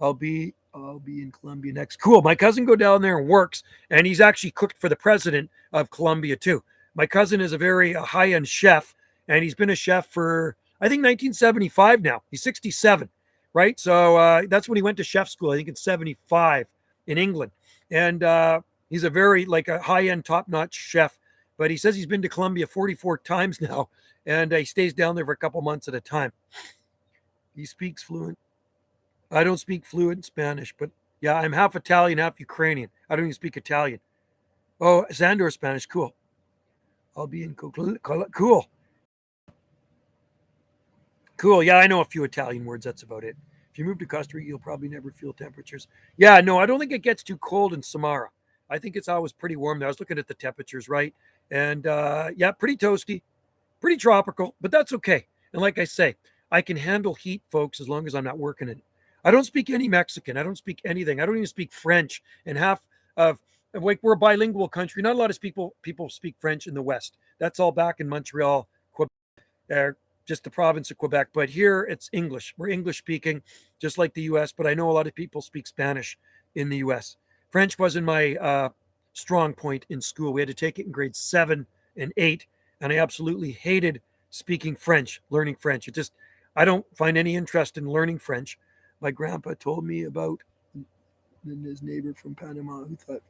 I'll be in Colombia next. Cool. My cousin go down there and works, and he's actually cooked for the president of Colombia too. My cousin is a very high-end chef, and he's been a chef for I think 1975 now. He's 67, right? So that's when he went to chef school. I think in 75 in England, and he's a very a high-end, top-notch chef. But he says he's been to Colombia 44 times now, and he stays down there for a couple months at a time. He speaks fluent. I don't speak fluent Spanish, but yeah, I'm half Italian, half Ukrainian. I don't even speak Italian. Oh, Sandor Spanish. Cool. I'll be in cool. Cool. Yeah, I know a few Italian words. That's about it. If you move to Costa Rica, you'll probably never feel temperatures. Yeah, no, I don't think it gets too cold in Samara. I think it's always pretty warm there. I was looking at the temperatures, right? And yeah, pretty toasty, pretty tropical, but that's okay. And like I say, I can handle heat, folks, as long as I'm not working in it. I don't speak any Mexican. I don't speak anything. I don't even speak French. And half of we're a bilingual country. Not a lot of people speak French in the West. That's all back in Montreal, Quebec, just the province of Quebec. But here it's English. We're English speaking, just like the U.S. But I know a lot of people speak Spanish in the U.S. French wasn't my strong point in school. We had to take it in grades 7 and 8, and I absolutely hated speaking French, learning French. I don't find any interest in learning French. My grandpa told me about his neighbor from Panama who thought,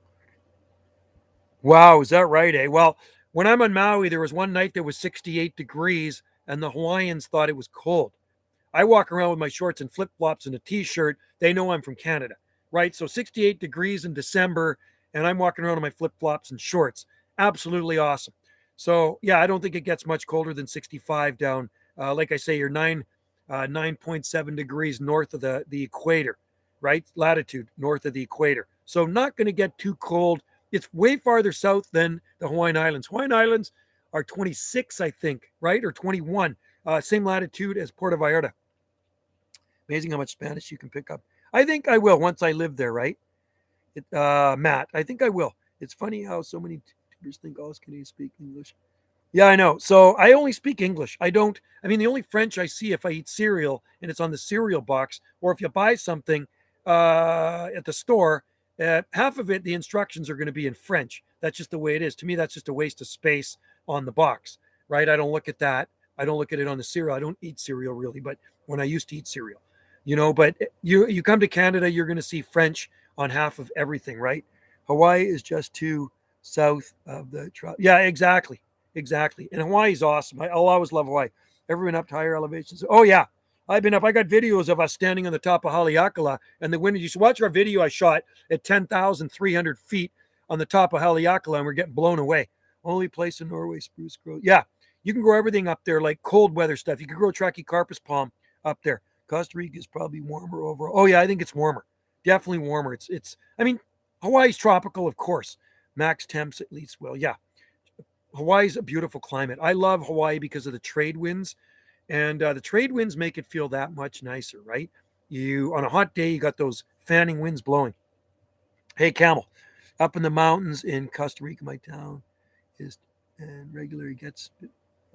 wow, is that right, eh? Well, when I'm on Maui, there was one night that was 68 degrees, and the Hawaiians thought it was cold. I walk around with my shorts and flip-flops and a t-shirt. They know I'm from Canada, right? So 68 degrees in December, and I'm walking around in my flip-flops and shorts. Absolutely awesome. So yeah, I don't think it gets much colder than 65 down. Like I say, you're 9.7 degrees north of the equator, right? Latitude north of the equator. So not going to get too cold. It's way farther south than the Hawaiian Islands. Hawaiian Islands are 26, I think, right? Or 21. Same latitude as Puerto Vallarta. Amazing how much Spanish you can pick up. I think I will once I live there, right? Matt, I think I will. It's funny how so many tutors think all Canadians speak English. Yeah, I know. So I only speak English. The only French I see if I eat cereal and it's on the cereal box, or if you buy something at the store, half of it, the instructions are going to be in French. That's just the way it is. To me, that's just a waste of space on the box, right? I don't look at that. I don't look at it on the cereal. I don't eat cereal really, but when I used to eat cereal, but you come to Canada, you're going to see French on half of everything, right? Hawaii is just too south of the yeah, exactly. And Hawaii's awesome. I'll always love Hawaii. Ever been up to higher elevations? Oh yeah, I've been up. I got videos of us standing on the top of Haleakala, and the wind. You should watch our video I shot at 10,300 feet on the top of Haleakala, and we're getting blown away. Only place in Norway spruce grows. Yeah, you can grow everything up there, like cold weather stuff. You can grow Trachycarpus palm up there. Costa Rica is probably warmer overall. Oh yeah, I think it's warmer. Definitely warmer. Hawaii's tropical, of course. Max temps at least. Well, yeah. Hawaii's a beautiful climate. I love Hawaii because of the trade winds, and the trade winds make it feel that much nicer, right? On a hot day, you got those fanning winds blowing. Hey, Camel, up in the mountains in Costa Rica, my town is, and regularly gets.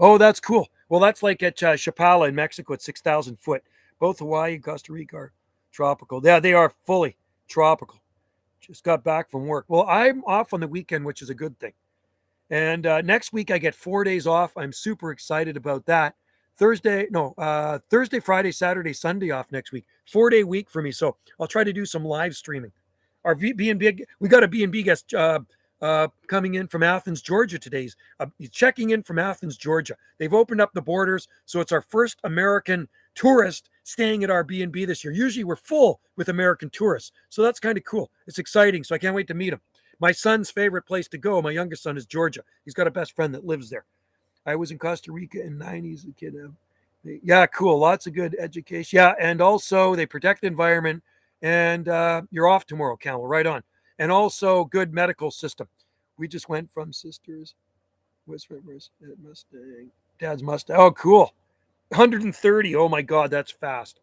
Oh, that's cool. Well, that's like at Chapala in Mexico at 6,000 foot. Both Hawaii and Costa Rica are tropical. Yeah, they are fully tropical. Just got back from work. Well, I'm off on the weekend, which is a good thing. And next week I get 4 days off. I'm super excited about that. Thursday, Friday, Saturday, Sunday off next week. 4-day week for me. So I'll try to do some live streaming. Our B&B, we got a B&B guest coming in from Athens, Georgia today. He's checking in from Athens, Georgia. They've opened up the borders, so it's our first American tourist staying at our B&B this year. Usually we're full with American tourists, so that's kind of cool. It's exciting, so I can't wait to meet him. My son's favorite place to go, my youngest son, is Georgia. He's got a best friend that lives there. I was in Costa Rica in the 90s, a kid. Yeah, cool. Lots of good education. Yeah, and also they protect the environment, and you're off tomorrow, Camel, right on. And also good medical system. We just went from sisters, West Rivers, Mustang, Dad's Mustang. Oh, cool. 130. Oh my God, that's fast.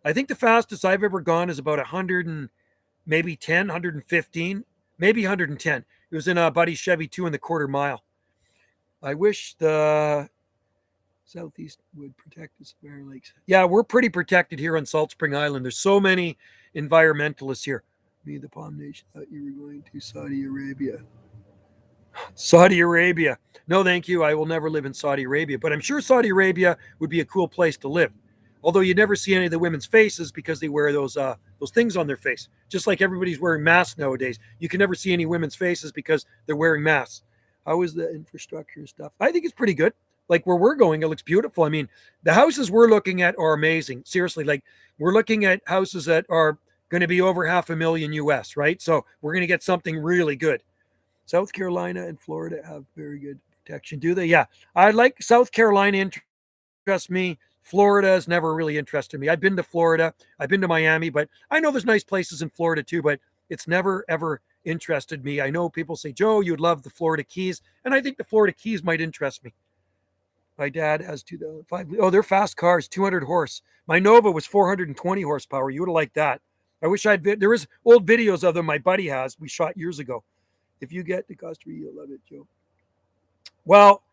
I think the fastest I've ever gone is about 100 and maybe 10, 115, maybe 110. It was in a buddy Chevy 2 in the quarter mile. I wish the Southeast would protect us Bear Lakes. Yeah, we're pretty protected here on Salt Spring Island. There's so many environmentalists here. Me, the Palm Nation, thought you were going to Saudi Arabia. Saudi Arabia. No, thank you. I will never live in Saudi Arabia, but I'm sure Saudi Arabia would be a cool place to live. Although you never see any of the women's faces because they wear those things on their face. Just like everybody's wearing masks nowadays. You can never see any women's faces because they're wearing masks. How is the infrastructure and stuff? I think it's pretty good. Like where we're going, it looks beautiful. I mean, the houses we're looking at are amazing. Seriously, like we're looking at houses that are going to be over $500,000 US, right? So we're going to get something really good. South Carolina and Florida have very good protection. Do they? Yeah. I like South Carolina, interests me. Florida has never really interested me. I've been to Florida. I've been to Miami, but I know there's nice places in Florida too, but it's never, ever interested me. I know people say, Joe, you'd love the Florida Keys. And I think the Florida Keys might interest me. My dad has 2005. Oh, they're fast cars, 200 horse. My Nova was 420 horsepower. You would have liked that. I wish there is old videos of them my buddy has. We shot years ago. If you get to Costa Rica, you'll love it, Joe. Well,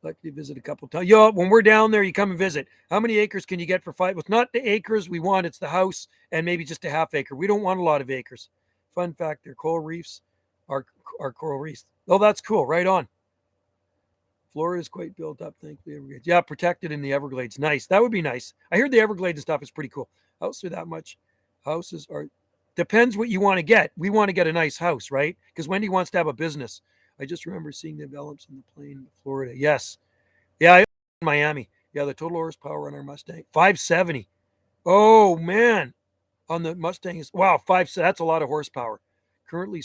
like to visit a couple times. Yo, when we're down there, you come and visit. How many acres can you get for 5? It's not the acres we want. It's the house and maybe just a half acre. We don't want a lot of acres. Fun fact, they're coral reefs our coral reefs. Oh, that's cool. Right on. Florida is quite built up, thankfully. Everglades. Yeah, protected in the Everglades. Nice. That would be nice. I heard the Everglades and stuff is pretty cool. Houses are that much. Houses are depends what you want to get. We want to get a nice house, right? Because Wendy wants to have a business. I just remember seeing the develops in the plane in Florida. Yes. Yeah, in Miami. Yeah, the total horsepower on our Mustang 570. Oh man, on the Mustang is wow, that's a lot of horsepower. Currently,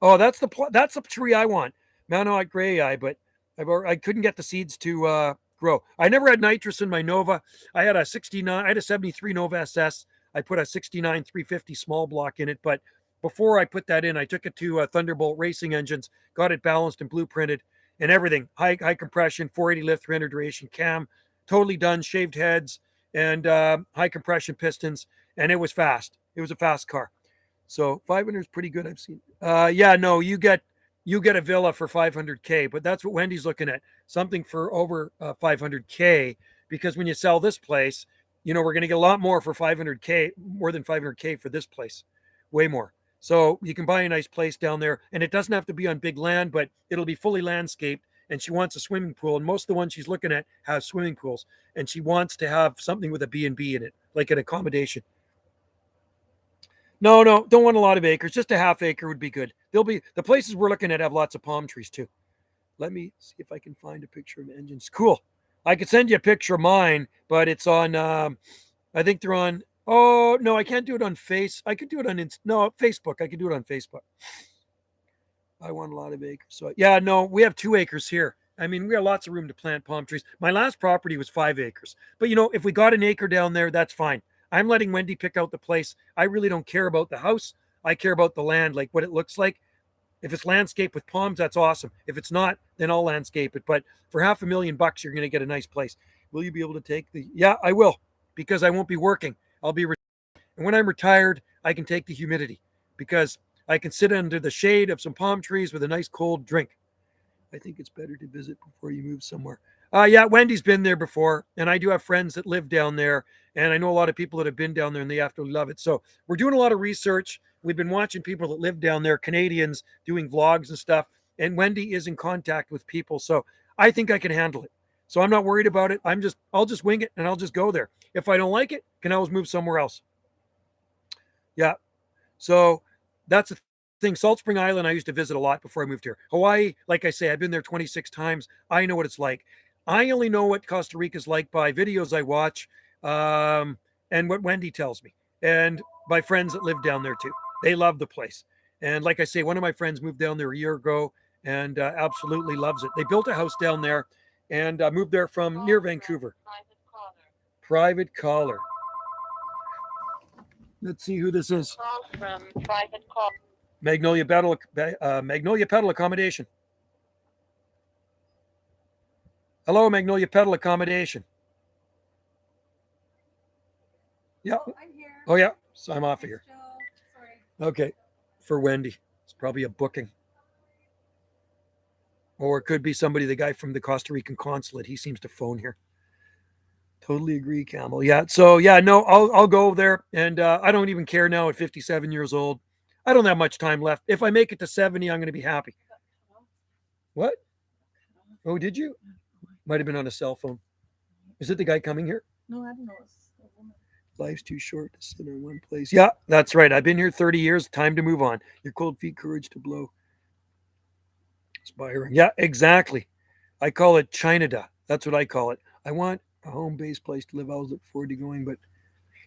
oh, that's the tree I want, Mount Gray Eye, but I couldn't get the seeds to grow. I never had nitrous in my Nova. I had a 69, I had a 73 Nova SS. I put a 69 350 small block in it, but before I put that in, I took it to Thunderbolt Racing Engines, got it balanced and blueprinted and everything. High compression, 480 lift, 300 duration cam, totally done, shaved heads, and high compression pistons, and it was fast. It was a fast car. So 500 is pretty good. I've seen. Yeah, no, you get a villa for 500K, but that's what Wendy's looking at, something for over 500K, because when you sell this place, you know we're going to get a lot more for 500K, more than 500K for this place, way more. So you can buy a nice place down there, and it doesn't have to be on big land, but it'll be fully landscaped. And she wants a swimming pool, and most of the ones she's looking at have swimming pools, and she wants to have something with a B&B in it, like an accommodation. No, don't want a lot of acres. Just a half acre would be good. There'll be the places we're looking at have lots of palm trees too. Let me see if I can find a picture of engines. Cool. I could send you a picture of mine, but it's on. I think they're on. Oh no, I can't do it on I could do it on Facebook. I could do it on Facebook. I want a lot of acres. So yeah, no, we have 2 acres here. I mean, we have lots of room to plant palm trees. My last property was 5 acres. But you know, if we got an acre down there, that's fine. I'm letting Wendy pick out the place. I really don't care about the house. I care about the land, like what it looks like. If it's landscape with palms, that's awesome. If it's not, then I'll landscape it. But for $500,000, you're going to get a nice place. Will you be able to take the? Yeah, I will, because I won't be working. I'll be, and when I'm retired, I can take the humidity because I can sit under the shade of some palm trees with a nice cold drink. I think it's better to visit before you move somewhere. Yeah, Wendy's been there before, and I do have friends that live down there, and I know a lot of people that have been down there, and they absolutely love it. So we're doing a lot of research. We've been watching people that live down there, Canadians, doing vlogs and stuff, and Wendy is in contact with people, so I think I can handle it. So I'm not worried about it. I'll just wing it, and I'll just go there. If I don't like it, can always move somewhere else. Yeah. So that's the thing. Salt Spring Island, I used to visit a lot before I moved here. Hawaii, like I say, I've been there 26 times. I know what it's like. I only know what Costa Rica is like by videos I watch and what Wendy tells me, and by friends that live down there too. They love the place. And like I say, one of my friends moved down there a year ago and absolutely loves it. They built a house down there and moved there from near Vancouver. Private caller. Let's see who this is. From private call. Magnolia Pedal Accommodation. Hello, Magnolia Pedal Accommodation. Yeah. Oh, I'm here. Oh, yeah. So I'm off of here. Sorry. Okay. For Wendy. It's probably a booking. Or it could be somebody, the guy from the Costa Rican consulate. He seems to phone here. Totally agree, Camel. Yeah. So, yeah, no, I'll go there. And I don't even care now at 57 years old. I don't have much time left. If I make it to 70, I'm going to be happy. What? Oh, did you? Might have been on a cell phone. Is it the guy coming here? No, I don't know. Life's too short to sit in one place. Yeah, that's right. I've been here 30 years. Time to move on. Your cold feet, courage to blow. Inspiring. Yeah, exactly. I call it China. That's what I call it. I want a home-based place to live. I was looking forward to going, but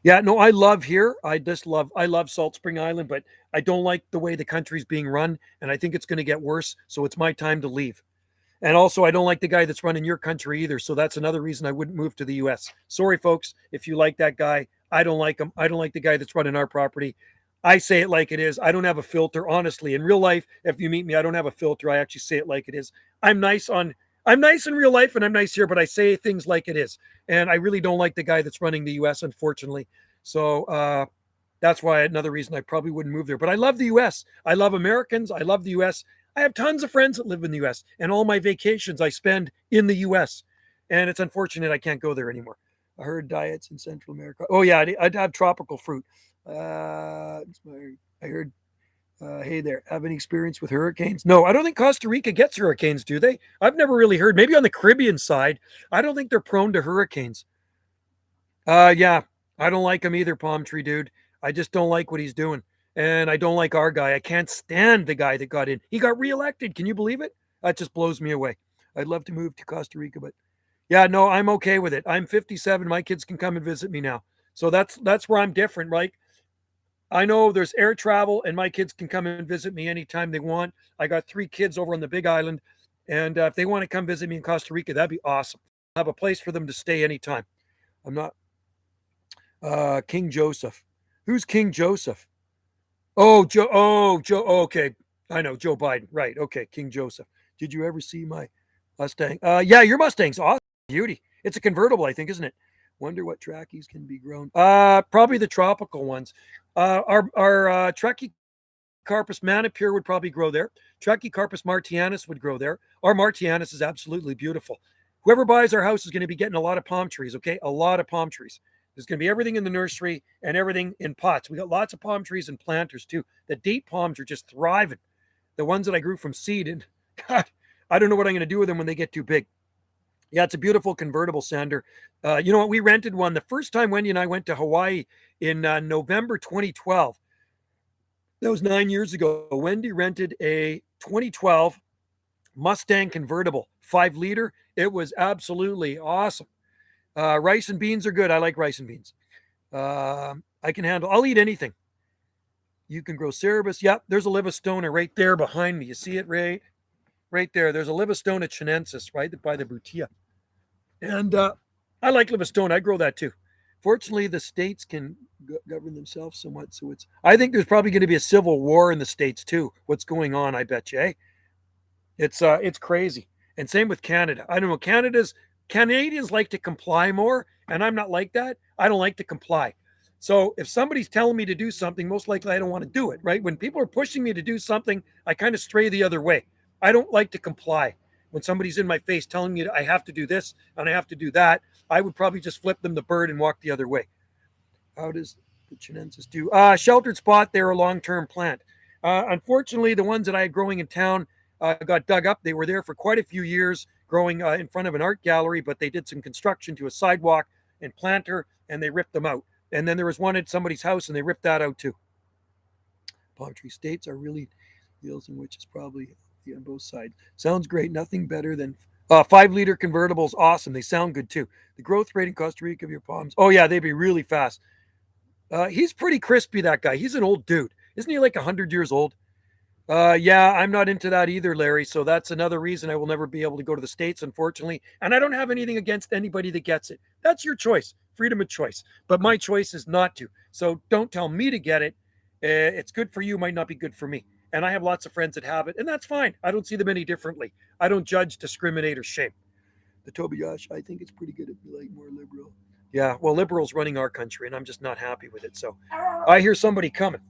yeah, no, I love here. I love Salt Spring Island, but I don't like the way the country's being run, and I think it's going to get worse. So it's my time to leave. And also, I don't like the guy that's running your country either. So that's another reason I wouldn't move to the U.S. Sorry, folks, if you like that guy. I don't like him. I don't like the guy that's running our property. I say it like it is. I don't have a filter, honestly. In real life, if you meet me, I don't have a filter. I actually say it like it is. I'm nice in real life, and I'm nice here, but I say things like it is. And I really don't like the guy that's running the U.S., unfortunately. So that's why another reason I probably wouldn't move there. But I love the U.S. I love Americans. I love the U.S. I have tons of friends that live in the U.S. and all my vacations I spend in the U.S. And it's unfortunate I can't go there anymore. I heard diets in Central America. Oh yeah, I'd have tropical fruit. I heard Hey there, have any experience with hurricanes? No, I don't think Costa Rica gets hurricanes, do they? I've never really heard. Maybe on the Caribbean side, I don't think they're prone to hurricanes. Yeah, I don't like him either, Palm Tree dude. I just don't like what he's doing. And I don't like our guy. I can't stand the guy that got in. He got reelected. Can you believe it? That just blows me away. I'd love to move to Costa Rica, but yeah, no, I'm okay with it. I'm 57. My kids can come and visit me now. So that's where I'm different, right? I know there's air travel, and my kids can come and visit me anytime they want. I got 3 kids over on the Big Island, and if they want to come visit me in Costa Rica, that'd be awesome. I have a place for them to stay anytime. I'm not King Joseph. Who's King Joseph? Oh, Joe. Oh, Joe. Oh, okay, I know Joe Biden. Right. Okay, King Joseph. Did you ever see my Mustang? Yeah, your Mustang's awesome. Beauty. It's a convertible, I think, isn't it? Wonder what trackies can be grown. Probably the tropical ones. Our Trachycarpus manipure would probably grow there. Trachycarpus martianus would grow there. Our martianus is absolutely beautiful. Whoever buys our house is going to be getting a lot of palm trees, okay? A lot of palm trees. There's going to be everything in the nursery and everything in pots. We got lots of palm trees and planters too. The date palms are just thriving. The ones that I grew from seed, and God, I don't know what I'm going to do with them when they get too big. Yeah, it's a beautiful convertible, Sander. You know what? We rented one the first time Wendy and I went to Hawaii in November 2012. That was 9 years ago. Wendy rented a 2012 Mustang convertible, 5 liter. It was absolutely awesome. Rice and beans are good. I like rice and beans. I can handle, I'll eat anything. You can grow Cerebus. Yep, there's a Livistona right there behind me. You see it right there. There's a Livistona chinensis right by the Butia. And I like Livistona. I grow that too. Fortunately, the states can govern themselves somewhat. So I think there's probably going to be a civil war in the states too. What's going on? I bet you. Eh? It's crazy. And same with Canada. I don't know. Canadians like to comply more, and I'm not like that. I don't like to comply. So if somebody's telling me to do something, most likely I don't want to do it. Right? When people are pushing me to do something, I kind of stray the other way. I don't like to comply. When somebody's in my face telling me I have to do this and I have to do that, I would probably just flip them the bird and walk the other way. How does the chinensis do? Sheltered spot, they're a long-term plant. Unfortunately, the ones that I had growing in town got dug up. They were there for quite a few years growing in front of an art gallery, but they did some construction to a sidewalk and planter, and they ripped them out. And then there was one at somebody's house, and they ripped that out too. Palm tree states are really deals in which is probably on both sides. Sounds great. Nothing better than 5-liter convertibles. Awesome. They sound good too. The growth rate in Costa Rica of your palms. Oh yeah, they'd be really fast. He's pretty crispy, that guy. He's an old dude. Isn't he like 100 years old? Yeah, I'm not into that either, Larry. So that's another reason I will never be able to go to the States, unfortunately. And I don't have anything against anybody that gets it. That's your choice. Freedom of choice. But my choice is not to. So don't tell me to get it. It's good for you, might not be good for me. And I have lots of friends that have it, and that's fine. I don't see them any differently. I don't judge, discriminate, or shame. The Tobiyash, I think it's pretty good if you like more liberal. Yeah, well, liberals running our country, and I'm just not happy with it. So I hear somebody coming.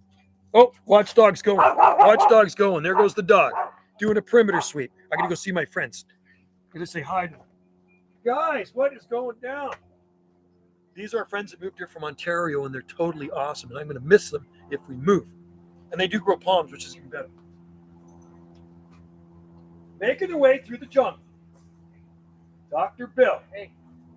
Oh, watchdog's going. Watchdog's going. There goes the dog doing a perimeter sweep. I got to go see my friends. I'm going to say hi to them. Guys, what is going down? These are our friends that moved here from Ontario, and they're totally awesome, and I'm going to miss them if we move. And they do grow palms, which is even better. Making their way through the jungle. Dr. Bill. Hey.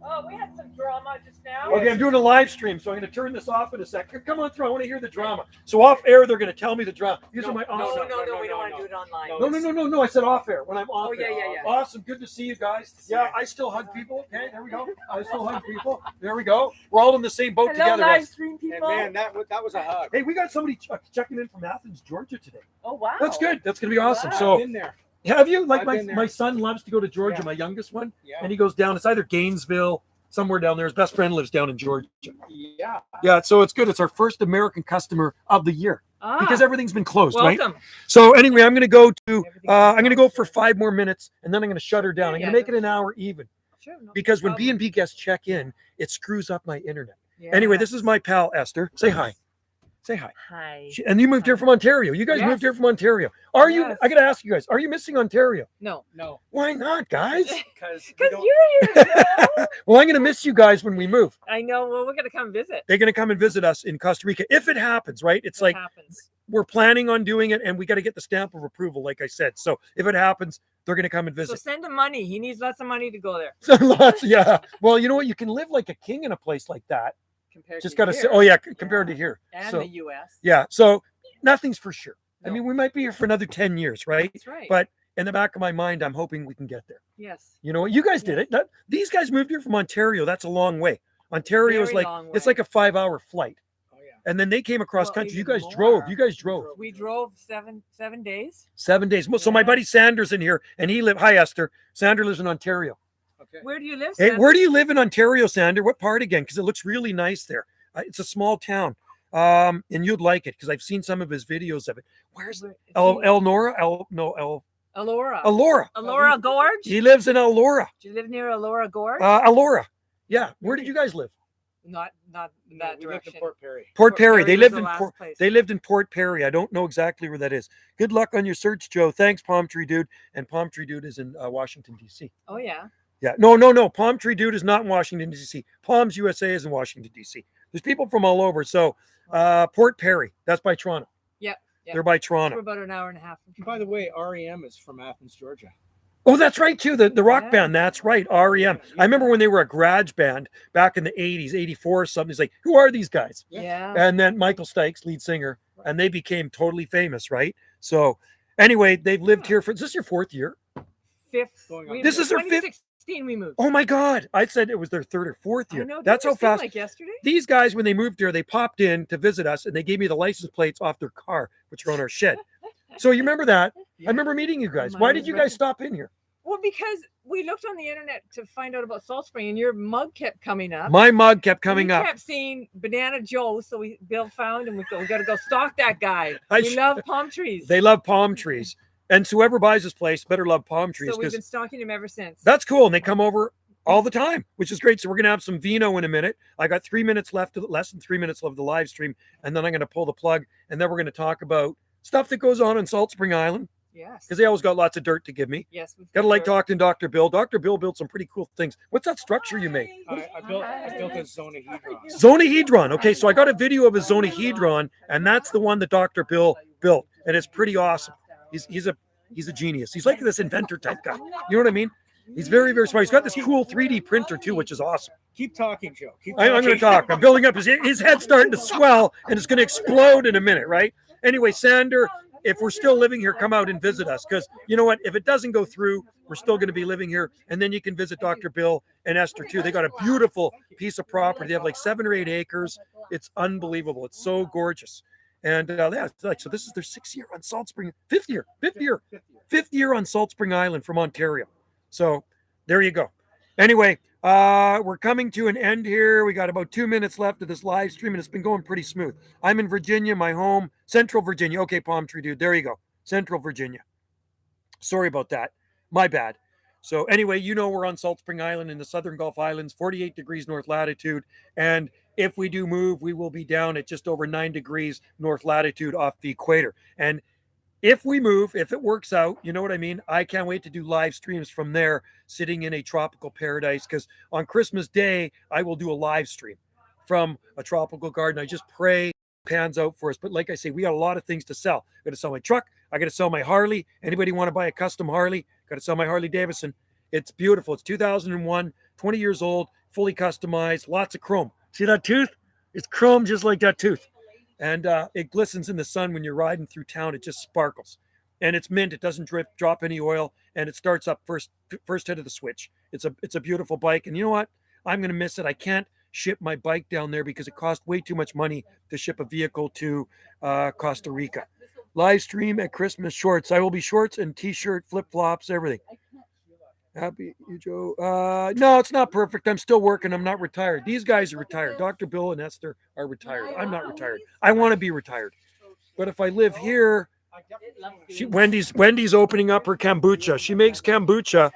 Oh, we had some drama just now. Okay, I'm doing a live stream, so I'm going to turn this off in a second. Come on through. I want to hear the drama. So off air, they're going to tell me the drama. These are my awesome. No, we don't want to do it online. No. I said off air when I'm off air. Yeah. Awesome. Good to see you guys. Yeah, I still hug people. Okay, there we go. I still hug people. There we go. We're all in the same boat together. Livestream people. And man, that was a hug. Hey, we got somebody checking in from Athens, Georgia today. Oh, wow. That's good. That's going to be awesome. Wow. So, I've been there. have you? Like I've been there. my son loves to go to Georgia, Yeah. my youngest one, Yeah. and he goes down. It's either Gainesville, somewhere down there. His best friend lives down in Georgia. Yeah. Yeah, so it's good. It's our first American customer of the year because everything's been closed, right? Welcome. So anyway, I'm going to go to. I'm going to go for 5 more minutes, and then I'm going to shut her down. I'm going to make it an hour even Sure, no because when problem. B&B guests check in, it screws up my internet. Yeah. Anyway, this is my pal Esther. Say hi. Say hi. Hi. And you moved here from Ontario. You guys Yes. moved here from Ontario. Are you? Yes. I got to ask you guys. Are you missing Ontario? No. Why not, guys? Because Because you're here. Joe. Well, I'm going to miss you guys when we move. I know. Well, we're going to come visit. They're going to come and visit us in Costa Rica if it happens, right? It's like happens. we're planning on doing it, and we got to get the stamp of approval, like I said. So if it happens, they're going to come and So visit. send him money. He needs lots of money to go there. So lots, yeah. Well, you know what? You can live like a king in a place like that. Compared Just to got to here. say, oh yeah, compared to here. And So the U.S. yeah, so nothing's for sure. I No. mean, we might be here for another 10 years, right? That's right. But in the back of my mind, I'm hoping we can get there. yes. You know what? You guys did it. These guys moved here from Ontario. That's a long way. Ontario is Very like, long it's way. like a 5-hour flight. Oh yeah. And then they came across Well, country. You even guys more. drove. You guys drove We drove seven days. 7 days. So my Yeah. buddy Sanders in here, and he live. Hi, Esther. Sander lives in Ontario. Okay. Where do you live? Hey, Sam? where do you live in Ontario, Sander? What part again? Because it looks really nice there. It's a small town, and you'd like it because I've seen some of his videos of it. Where's Elnora? Alora. Alora. Alora Gorge. He lives in Alora. Do you live near Alora Gorge? Alora. Yeah. Where did you guys live? Not that We lived direction. in Port Perry. Port Perry. They was lived the in last Port. place. They lived in Port Perry. I don't know exactly where that is. Good luck on your search, Joe. Thanks, Palm Tree Dude. And Palm Tree Dude is in Washington, D.C. Oh yeah. Yeah. No. Palm Tree Dude is not in Washington, D.C. Palms USA is in Washington, D.C. There's people from all over. So Port Perry, that's by Toronto. Yep. They're by We're Toronto. about an hour and a half. By the way, REM is from Athens, Georgia. Oh, that's right, too. The rock Yeah. band. That's right. REM. I remember when they were a garage band back in the 80s, 84 or something. He's like, who are these guys? Yeah. And then Michael Stikes, lead singer, and they became totally famous, right? So anyway, they've lived here for, is this your 4th year? Fifth. Going on. This is their fifth- 2016 we moved. Oh my God. I said it was their 3rd or 4th I year. know. That's how didn't it seem fast. Like yesterday. These guys, when they moved here, they popped in to visit us and they gave me the license plates off their car, which are on our shed. So you remember that? I remember meeting you guys. Oh, Why my did you God. guys stop in here? Well, because we looked on the internet to find out about Salt Spring, and your mug kept coming up. My mug kept coming we up. kept seeing Banana Joe, so Bill found, and we got to go stalk that guy. I We sh- love palm trees. They love palm trees. And so whoever buys this place better love palm trees So we've because been stalking him ever since. that's cool. And they come over all the time, which is great. So we're going to have some vino in a minute. I got 3 minutes left, less than 3 minutes left of the live stream. And then I'm going to pull the plug. And then we're going to talk about stuff that goes on in Salt Spring Island Yes. because they always got lots of dirt to give me. Yes. we've Got to got like our- talking to Dr. Bill. Dr. Bill built some pretty cool things. What's that structure you make? I built a zonahedron. Zonahedron. Okay, so I got a video of a zonahedron, and that's the one that Dr. Bill built, and it's pretty awesome. He's a genius. He's like this inventor type guy. You know what I mean? He's very, very smart. He's got this cool 3D printer too, which is awesome. Keep talking, Joe. Keep I'm going to talk. I'm building up his head's starting to swell, and it's going to explode in a minute, right? Anyway, Sander, if we're still living here, come out and visit us because you know what? If it doesn't go through, we're still going to be living here, and then you can visit Dr. Bill and Esther too. They got a beautiful piece of property. They have like 7 or 8 acres. It's unbelievable. It's so gorgeous. And yeah, it's like, so this is their 6th year on Salt Spring, 5th year on Salt Spring Island from Ontario. So there you go. Anyway, we're coming to an end here. We got about 2 minutes left of this live stream, and it's been going pretty smooth. I'm in Virginia, my home, Central Virginia. Okay, Palm Tree Dude, there you go. Central Virginia. Sorry about that. My bad. So anyway, you know we're on Salt Spring Island in the Southern Gulf Islands, 48 degrees north latitude. And if we do move, we will be down at just over 9 degrees north latitude off the equator. And if we move, if it works out, you know what I mean? I can't wait to do live streams from there, sitting in a tropical paradise, because on Christmas Day, I will do a live stream from a tropical garden. I just pray pans out for us. But like I say, we got a lot of things to sell. I got to sell my truck. I got to sell my Harley. Anybody want to buy a custom Harley? Got to sell my Harley Davidson. It's beautiful. It's 2001, 20 years old, fully customized, lots of chrome. See that tooth? It's chrome just like that tooth. And it glistens in the sun when you're riding through town. It just sparkles. And it's mint. It doesn't drop any oil. And it starts up first hit of the switch. It's a beautiful bike. And you know what? I'm going to miss it. I can't ship my bike down there because it costs way too much money to ship a vehicle to Costa Rica. Live stream at Christmas shorts. I will be shorts and t-shirt, flip-flops, everything. Happy you, Joe. No, it's not perfect. I'm still working. I'm not retired. These guys are retired. Dr. Bill and Esther are retired. I'm not retired. I want to be retired. But if I live here, Wendy's opening up her kombucha. She makes kombucha.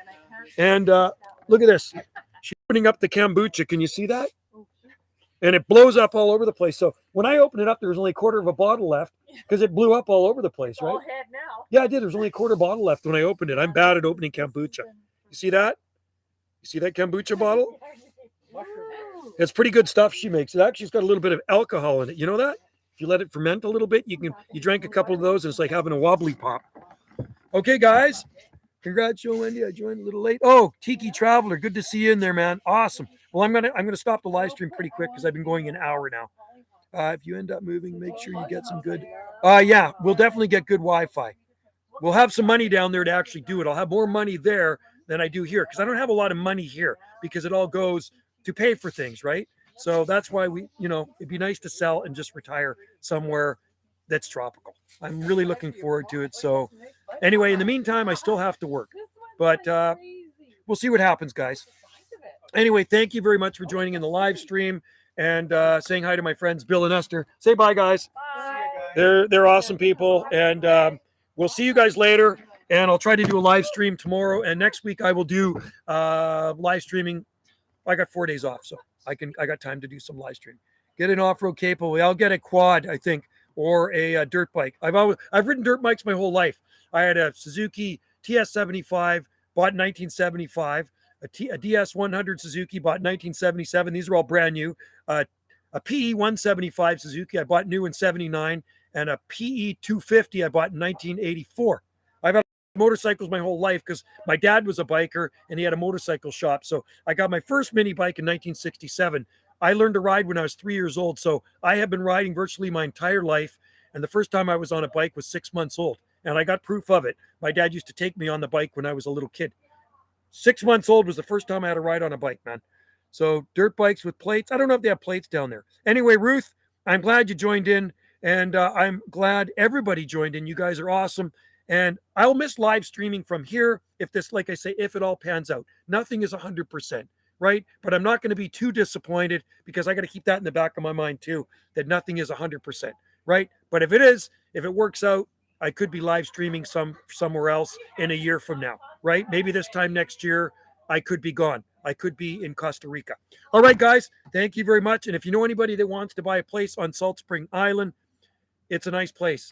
And look at this. She's opening up the kombucha. Can you see that? And it blows up all over the place. So when I opened it up, there was only a quarter of a bottle left because it blew up all over the place, right? All head now. Yeah, I did. There was only a quarter bottle left when I opened it. I'm bad at opening kombucha. You see that? You see that kombucha bottle? It's pretty good stuff she makes. It actually's got a little bit of alcohol in it. You know that? If you let it ferment a little bit, you drank a couple of those, and it's like having a wobbly pop. Okay, guys. Congrats, Joe Wendy. I joined a little late. Oh, Tiki Traveler, good to see you in there, man. Awesome. Well, I'm gonna stop the live stream pretty quick because I've been going an hour now. If you end up moving, make sure you get some good. Yeah, we'll definitely get good Wi-Fi. We'll have some money down there to actually do it. I'll have more money there than I do here because I don't have a lot of money here because it all goes to pay for things, right? So that's why it'd be nice to sell and just retire somewhere that's tropical. I'm really looking forward to it. So anyway, in the meantime, I still have to work, but we'll see what happens, guys. Anyway, thank you very much for joining in the live stream and saying hi to my friends Bill and Esther. Say bye, guys. Bye. They're awesome people, and we'll see you guys later. And I'll try to do a live stream tomorrow, and next week I will do live streaming. I got 4 days off, so I got time to do some live stream. Get an off-road capable. I'll get a quad, I think, or a dirt bike. I've ridden dirt bikes my whole life. I had a Suzuki TS75, bought in 1975. A DS100 Suzuki, bought in 1977. These are all brand new. A PE 175 Suzuki, I bought new in 79. And a PE 250, I bought in 1984. I've had motorcycles my whole life because my dad was a biker and he had a motorcycle shop. So I got my first mini bike in 1967. I learned to ride when I was 3 years old. So I have been riding virtually my entire life. And the first time I was on a bike was 6 months old. And I got proof of it. My dad used to take me on the bike when I was a little kid. 6 months old was the first time I had to ride on a bike, man. So dirt bikes with plates. I don't know if they have plates down there. Anyway, Ruth, I'm glad you joined in. And I'm glad everybody joined in. You guys are awesome. And I'll miss live streaming from here if this, like I say, if it all pans out. Nothing is 100%, right? But I'm not going to be too disappointed because I got to keep that in the back of my mind too, that nothing is 100%, right? But if it works out, I could be live streaming somewhere else in a year from now, right? Maybe this time next year, I could be gone. I could be in Costa Rica. All right, guys, thank you very much. And if you know anybody that wants to buy a place on Salt Spring Island, it's a nice place.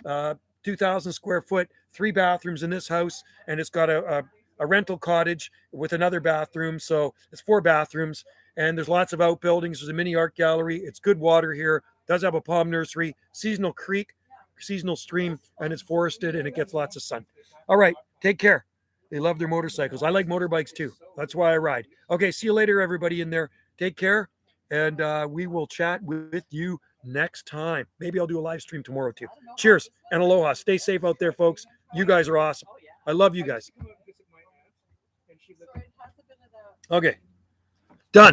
2,000 square foot, 3 bathrooms in this house, and it's got a rental cottage with another bathroom. So it's 4 bathrooms, and there's lots of outbuildings. There's a mini art gallery. It's good water here. It does have a palm nursery, seasonal creek, seasonal stream, and it's forested, and it gets lots of sun. All right, take care. They love their motorcycles. I like motorbikes too. That's why I ride. Okay, see you later, everybody in there. Take care, and we will chat with you next time. Maybe I'll do a live stream tomorrow too. Cheers and aloha. Stay safe out there, folks. You guys are awesome. I love you guys. Okay.